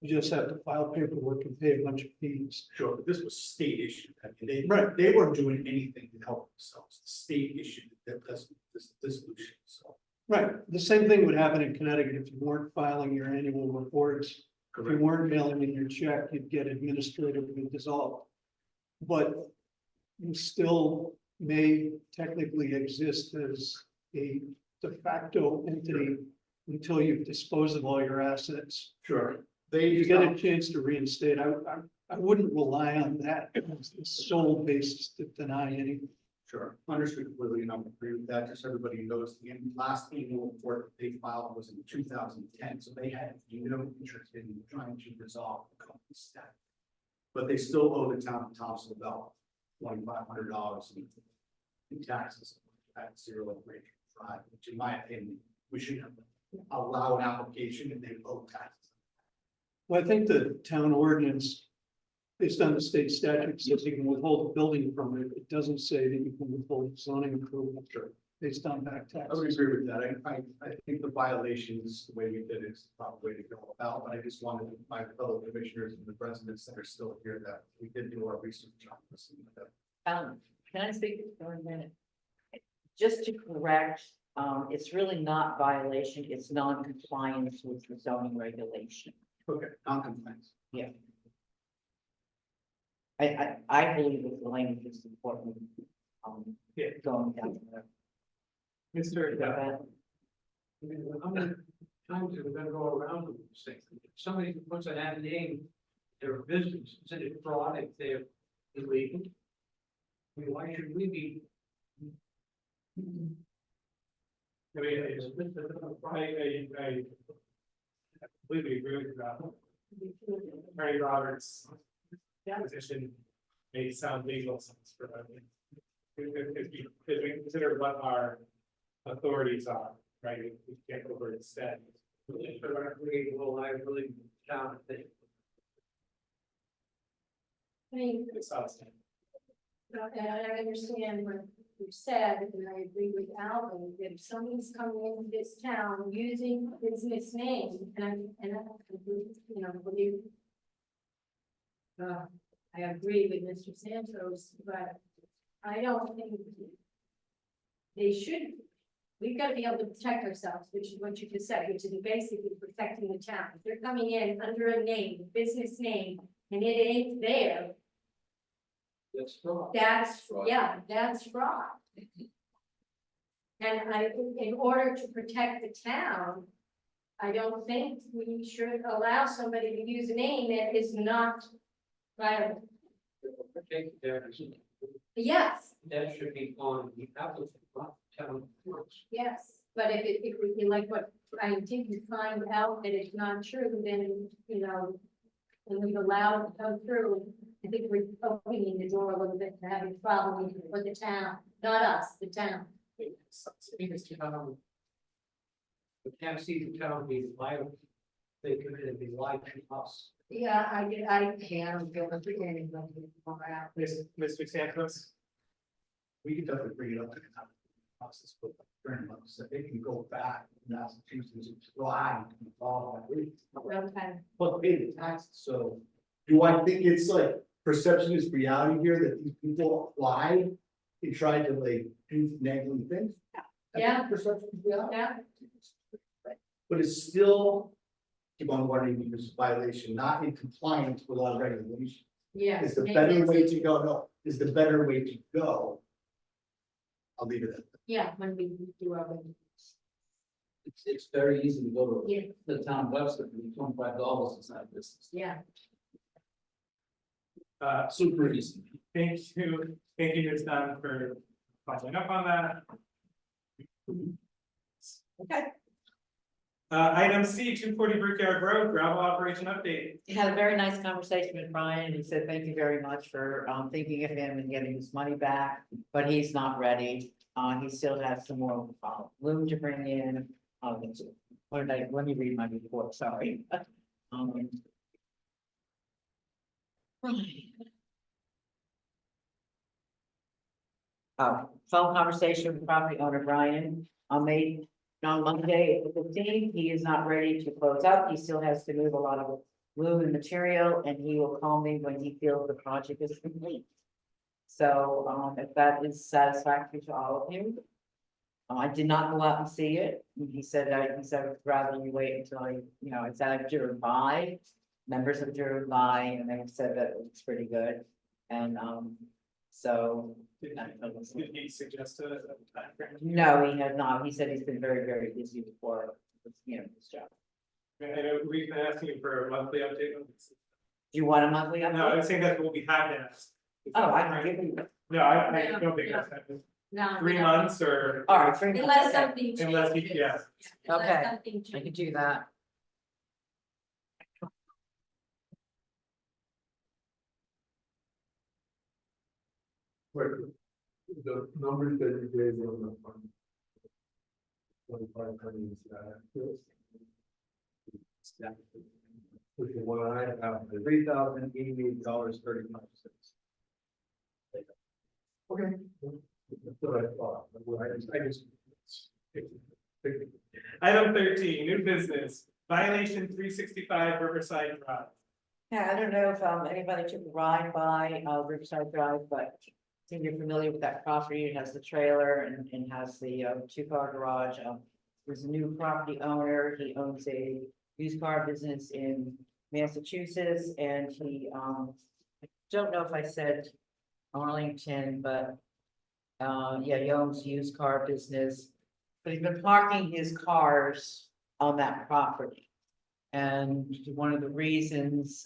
You just have to file paperwork and pay a bunch of fees. Sure, but this was state issue. I mean, Right. they weren't doing anything to help themselves. The state issued that doesn't, this dissolution, so. Right, the same thing would happen in Connecticut if you weren't filing your annual reports. If you weren't mailing in your check, you'd get administratively dissolved. But you still may technically exist as a de facto entity until you've disposed of all your assets. Sure. You get a chance to reinstate. I wouldn't rely on that as the sole basis to deny anything. Sure, understood completely, and I agree with that, just so everybody knows, the last annual report that they filed was in 2010, so they had no interest in trying to resolve the company's status. But they still owe the town of Thompson about $2,500 in taxes at 0 rate drive, which in my opinion, we should allow an application if they owe taxes. Well, I think the town ordinance, based on the state statute, says you can withhold a building permit. It doesn't say that you can withhold zoning approval based on back I would taxes. agree with that. I think the violations, the way we did it is the proper way to go about, but I just wanted my fellow commissioners and the residents that are still here that we did do our research on this. Can I speak for a minute? Just to correct, it's really not violation, it's non-compliance with the zoning regulation. Okay, non-compliance. Yeah. I believe that the language is important. Going down there. Mr. I mean, how many times are we gonna go around with these things? If somebody who puts an ad name, their business, is it fraud if they're illegal? I mean, why should we be? I mean, I completely agree with that. Attorney Roberts' position may sound legal sense for that. Because we consider what our authorities are, right? We can't overextend. If they're gonna create a liability down thing. I mean, It's outstanding. and I understand what you said, and I agree with Alvin, that if somebody's coming into this town using a business name, and you know, believe. I agree with Mr. Santos, but I don't think they should. We've got to be able to protect ourselves, which is what you just said, which is basically protecting the town. If they're coming in under a name, business name, and it ain't there, That's fraud. that's fraud. And in order to protect the town, I don't think we should allow somebody to use a name that is not viable. Yes, That should be on the applicant, not the town. yes, but if we like what I think you find out that it's not true, then, you know, and we've allowed it to come through, I think we're opening the door a little bit to having problems with the town, not us, the town. We can't see the town being liable. They committed the lie to us. Yeah, I can't feel the beginning of it. Mr. Santos? We can definitely bring it up to the town process, but during months, that they can go back in Massachusetts and try to follow that route. Okay. But pay the taxes, so do I think it's like perception is reality here that these people applied and tried to like do negative things? Yeah. Perception is reality. Yeah, But it's still, keep on wondering, because violation, not in compliance with all regulations. yeah. Is the better way to go, no, is the better way to go. I'll leave it at that. Yeah, when we do our. It's very easy to go to Yeah. the town website, and $25 inside business. Yeah. Super easy. Thank you, Ms. Dunn, for following up on that. Okay. Item C, 240 Brickyard Road, gravel operation update. Had a very nice conversation with Brian, and he said, thank you very much for thinking of him and getting his money back, but he's not ready. He still has some more loom to bring in. Let me read my report, sorry. Phone conversation with property owner Brian, made on Monday, April 15th. He is not ready to close up. He still has to move a lot of loom and material, and he will call me when he feels the project is complete. So, if that is satisfactory to all of you. I did not go out and see it. He said, rather you wait until I said I've driven by, members have driven by, and they've said that it looks pretty good. And, so. Did he suggest a time frame? No, he has not. He said he's been very, very busy before, this job. I know we've been asking you for a monthly update on this. Do you want a monthly update? No, I was saying that's what we have to ask. Oh, I can give you. No, I don't think that's happening. No. 3 months or? All right, 3 months. Unless something changes. Unless you, yeah. Unless Okay. something I changes. could do that. Wait, the numbers that you gave on the. 2,500 is that. Which is what I have, $3,088.35. Okay. That's what I thought. I just. Item 13, new business, violation 365 Riverside Drive. Yeah, I don't know if anybody took a ride by Riverside Drive, but I think you're familiar with that property. It has the trailer and has the 2-car garage. There's a new property owner. He owns a used car business in Massachusetts, and he I don't know if I said Arlington, but yeah, he owns used car business. but he's been parking his cars on that property. And one of the reasons,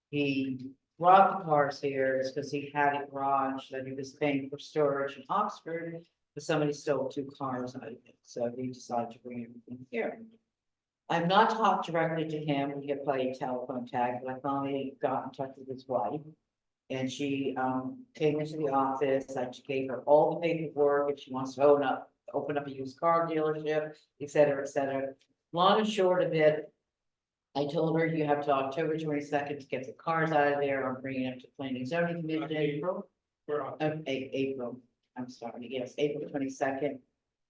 he brought the cars here is because he had a garage that he was paying for storage in Oxford, but somebody stole 2 cars out of it, so he decided to bring everything here. I've not talked directly to him, we had played telephone tag, but I finally got in touch with his wife. And she came into the office, I gave her all the paperwork, if she wants to open up a used car dealership, et cetera, et cetera. Long and short of it, I told her you have to October 22nd to get the cars out of there, I'm bringing them to planning and zoning commission. April, I'm sorry, yes, April 22nd.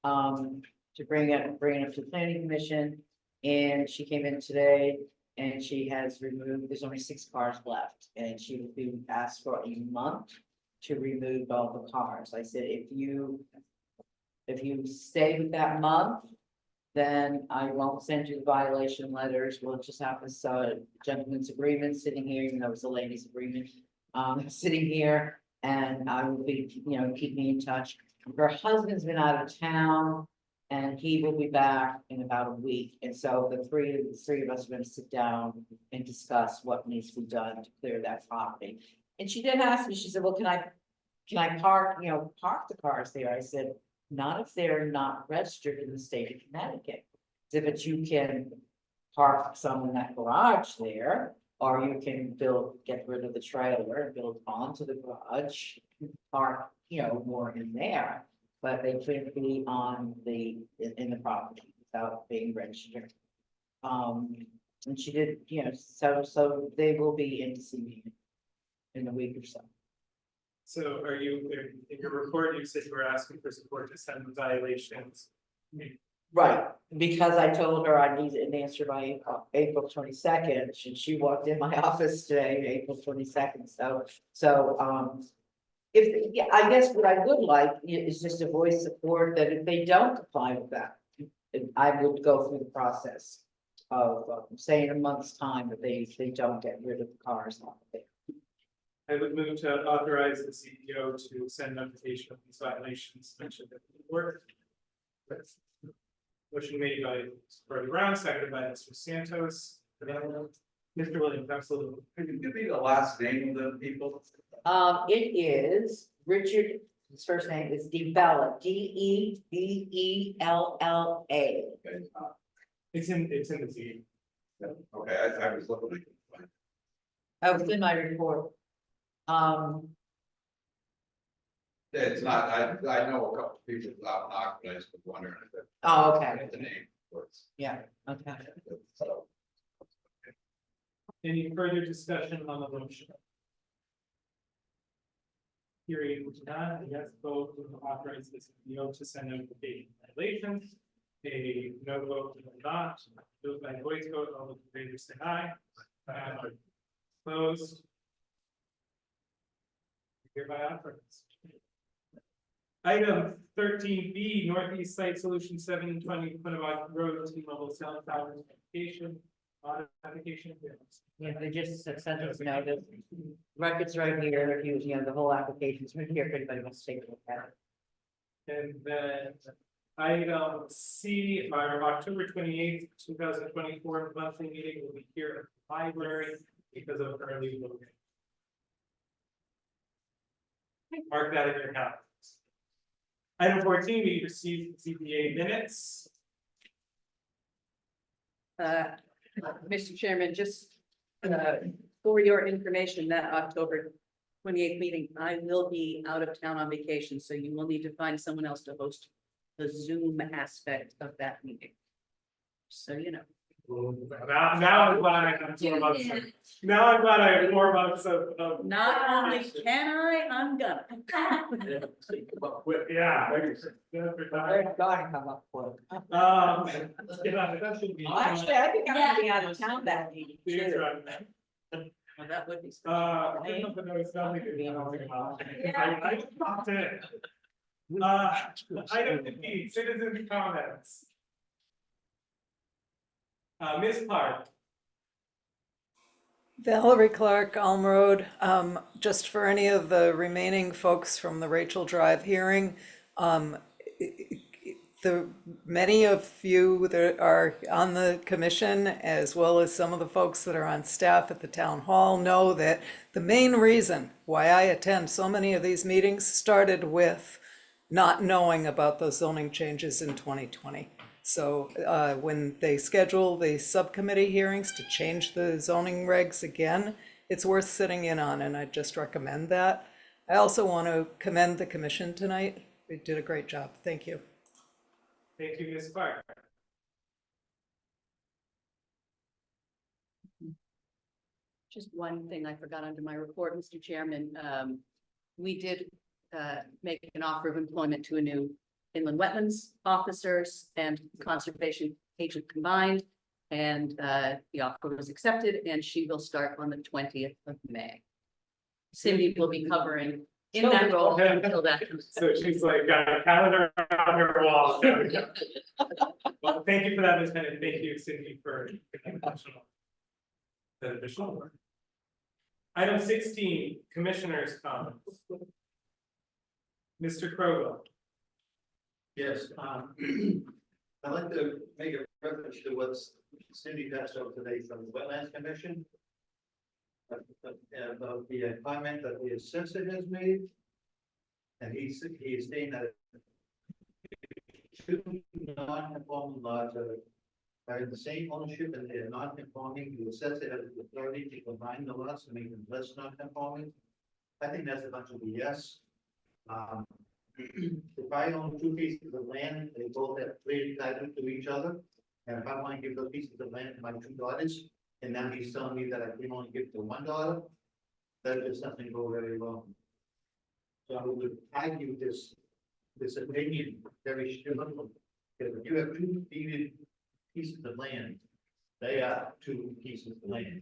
To bring it to planning commission, and she came in today. And she has removed, there's only 6 cars left, and she will be asked for a month to remove all the cars. I said, if you stay with that month, then I won't send you the violation letters. We'll just have this gentleman's agreement sitting here, even though it's a ladies' agreement, sitting here, and I will be, keeping in touch. Her husband's been out of town. And he will be back in about a week, and so the three of us are gonna sit down and discuss what needs to be done to clear that property. And she did ask me, she said, well, can I park the cars there? I said, not if they're not registered in the state of Connecticut. So, but you can park some in that garage there, or you can get rid of the trailer, build onto the garage, park, more in there. But they couldn't be in the property without being registered. And she did, so they will be in to see me in a week or so. So are you, in your report, you said you were asking for support to send the violations? Right, because I told her I need an answer by April 22nd, and she walked in my office today, April 22nd, so. I guess what I would like is just a voice support that if they don't comply with that, I would go through the process of say in a month's time that they don't get rid of the cars off there. I would move to authorize the CEO to send notification of these violations mentioned in the report. Motion made by Mr. Brown, seconded by Mr. Santos. Mr. Williams, absolutely. Could you give me the last name of the people? It is Richard, his first name is DeBella, D-E-B-E-L-L-A. It's in the Z. Okay, I was looking. That was in my report. It's not, I know a couple of people out in Oxford, I just was wondering if it. Oh, okay. The name was. Yeah, okay. So. Any further discussion on the motion? Hearing none, yes, vote to authorize the CEO to send notification violations. A no vote to not, vote by voice vote, all those in favor say aye. Closed. Hereby authorized. Item 13B, Northeast Site Solution 720 Quinnipiac Road, T-Mobile cell tower application. Application. Yeah, they just sent us a notice. Records right here, if you the whole application's right here, if anybody wants to take a look at it. And then item C, our October 28th, 2024 monthly meeting will be here at the library because of early voting. Mark that in your calendars. Item 14, we received CPA minutes. Mr. Chairman, just for your information, that October 28th meeting, I will be out of town on vacation, so you will need to find someone else to host the Zoom aspect of that meeting. So, Now I'm glad I have 4 months. Now I'm glad I have 4 months of. Not only can I'm gonna. Yeah. God, come up with. Actually, I think I'm gonna be out of town that meeting too. Well, that would be. I don't know if it's nothing. I popped in. Item 15, citizens' comments. Ms. Clark. Valerie Clark, Elm Road. Just for any of the remaining folks from the Rachel Drive hearing, the many of you that are on the commission, as well as some of the folks that are on staff at the town hall, know that the main reason why I attend so many of these meetings started with not knowing about those zoning changes in 2020. So when they schedule the subcommittee hearings to change the zoning regs again, it's worth sitting in on, and I just recommend that. I also want to commend the commission tonight. They did a great job. Thank you. Thank you, Ms. Clark. Just one thing I forgot under my report, Mr. Chairman. We did make an offer of employment to a new inland wetlands officers and conservation agent combined. And the offer was accepted, and she will start on the 20th of May. Cindy will be covering in that role until that. So she's like got a calendar on her wall. Well, thank you for that, Ms. Bennett. Thank you, Cindy, for that additional work. Item 16, commissioners' comments. Mr. Krogo. Yes, I'd like to make a reference to what Cindy passed out today from the Wetlands Commission. About the comment that the assessor has made. And he's saying that two non-conforming lots are in the same ownership and they are non-conforming. The assessor has the authority to combine the lots to make them less non-conforming. I think that's a bunch of BS. If I own two pieces of land, they both have clear title to each other. And if I want to give those pieces of land to my two daughters, and now he's telling me that I can only give to one daughter, that just doesn't go very well. So I would argue this opinion very strongly, because if you have two deeded pieces of land, they are two pieces of land.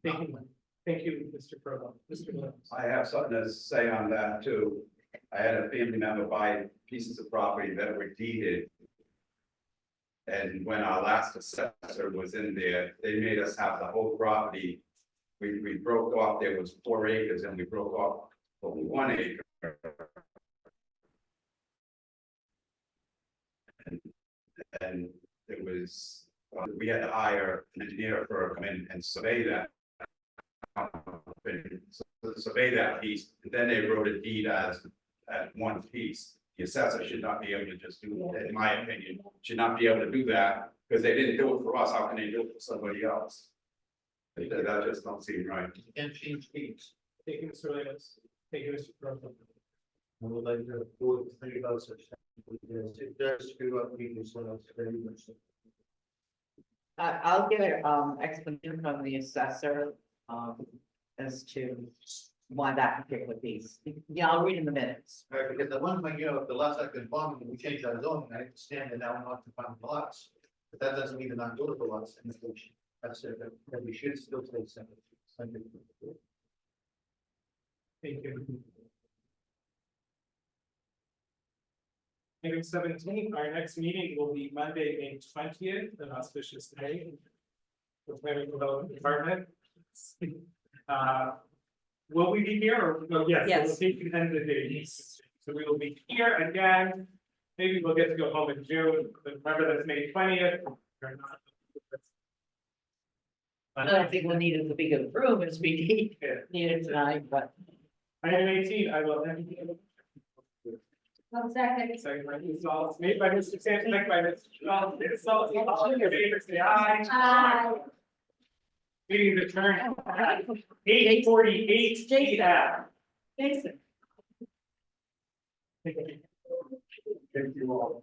Thank you, Mr. Krogo. Mr. Williams. I have something to say on that too. I had a family member buy pieces of property that were deeded. And when our last assessor was in there, they made us have the whole property. We broke off, there was 4 acres and we broke off only 1 acre. And it was, we had to hire an engineer for come in and survey that. Survey that piece, and then they wrote a deed as one piece. The assessor should not be able to just do that, in my opinion, should not be able to do that, because they didn't do it for us, how can they do it for somebody else? That just don't seem right. You can't change deeds. Thank you, Mr. Williams. Thank you, Mr. Krogo. I would like to think about such things. Because it does screw up people's lives very much. I'll get an explanation from the assessor as to why that particular piece. Yeah, I'll read in the minutes. Right, because the one thing, the lots are conforming, and we change that zoning, I understand that now we're not conforming lots. But that doesn't mean they're not buildable lots, and that's it, that we should still stay separate. Thank you. Item 17, our next meeting will be Monday, May 20th, an auspicious day. The Planning Development Department. Will we be here or, well, yes, Yes. we'll take the end of the day. So we will be here again. Maybe we'll get to go home in June, but remember that's May 20th. I don't think we'll need it to be good room as we needed tonight, but. Item 18, I will. Second by Ms. Saul, it's made by Mr. Sanchez, second by Mr. Saul. Ms. Saul, all in your favor, say aye. Aye. Meeting adjourned at 8:48 p.m. Jason. Thank you all.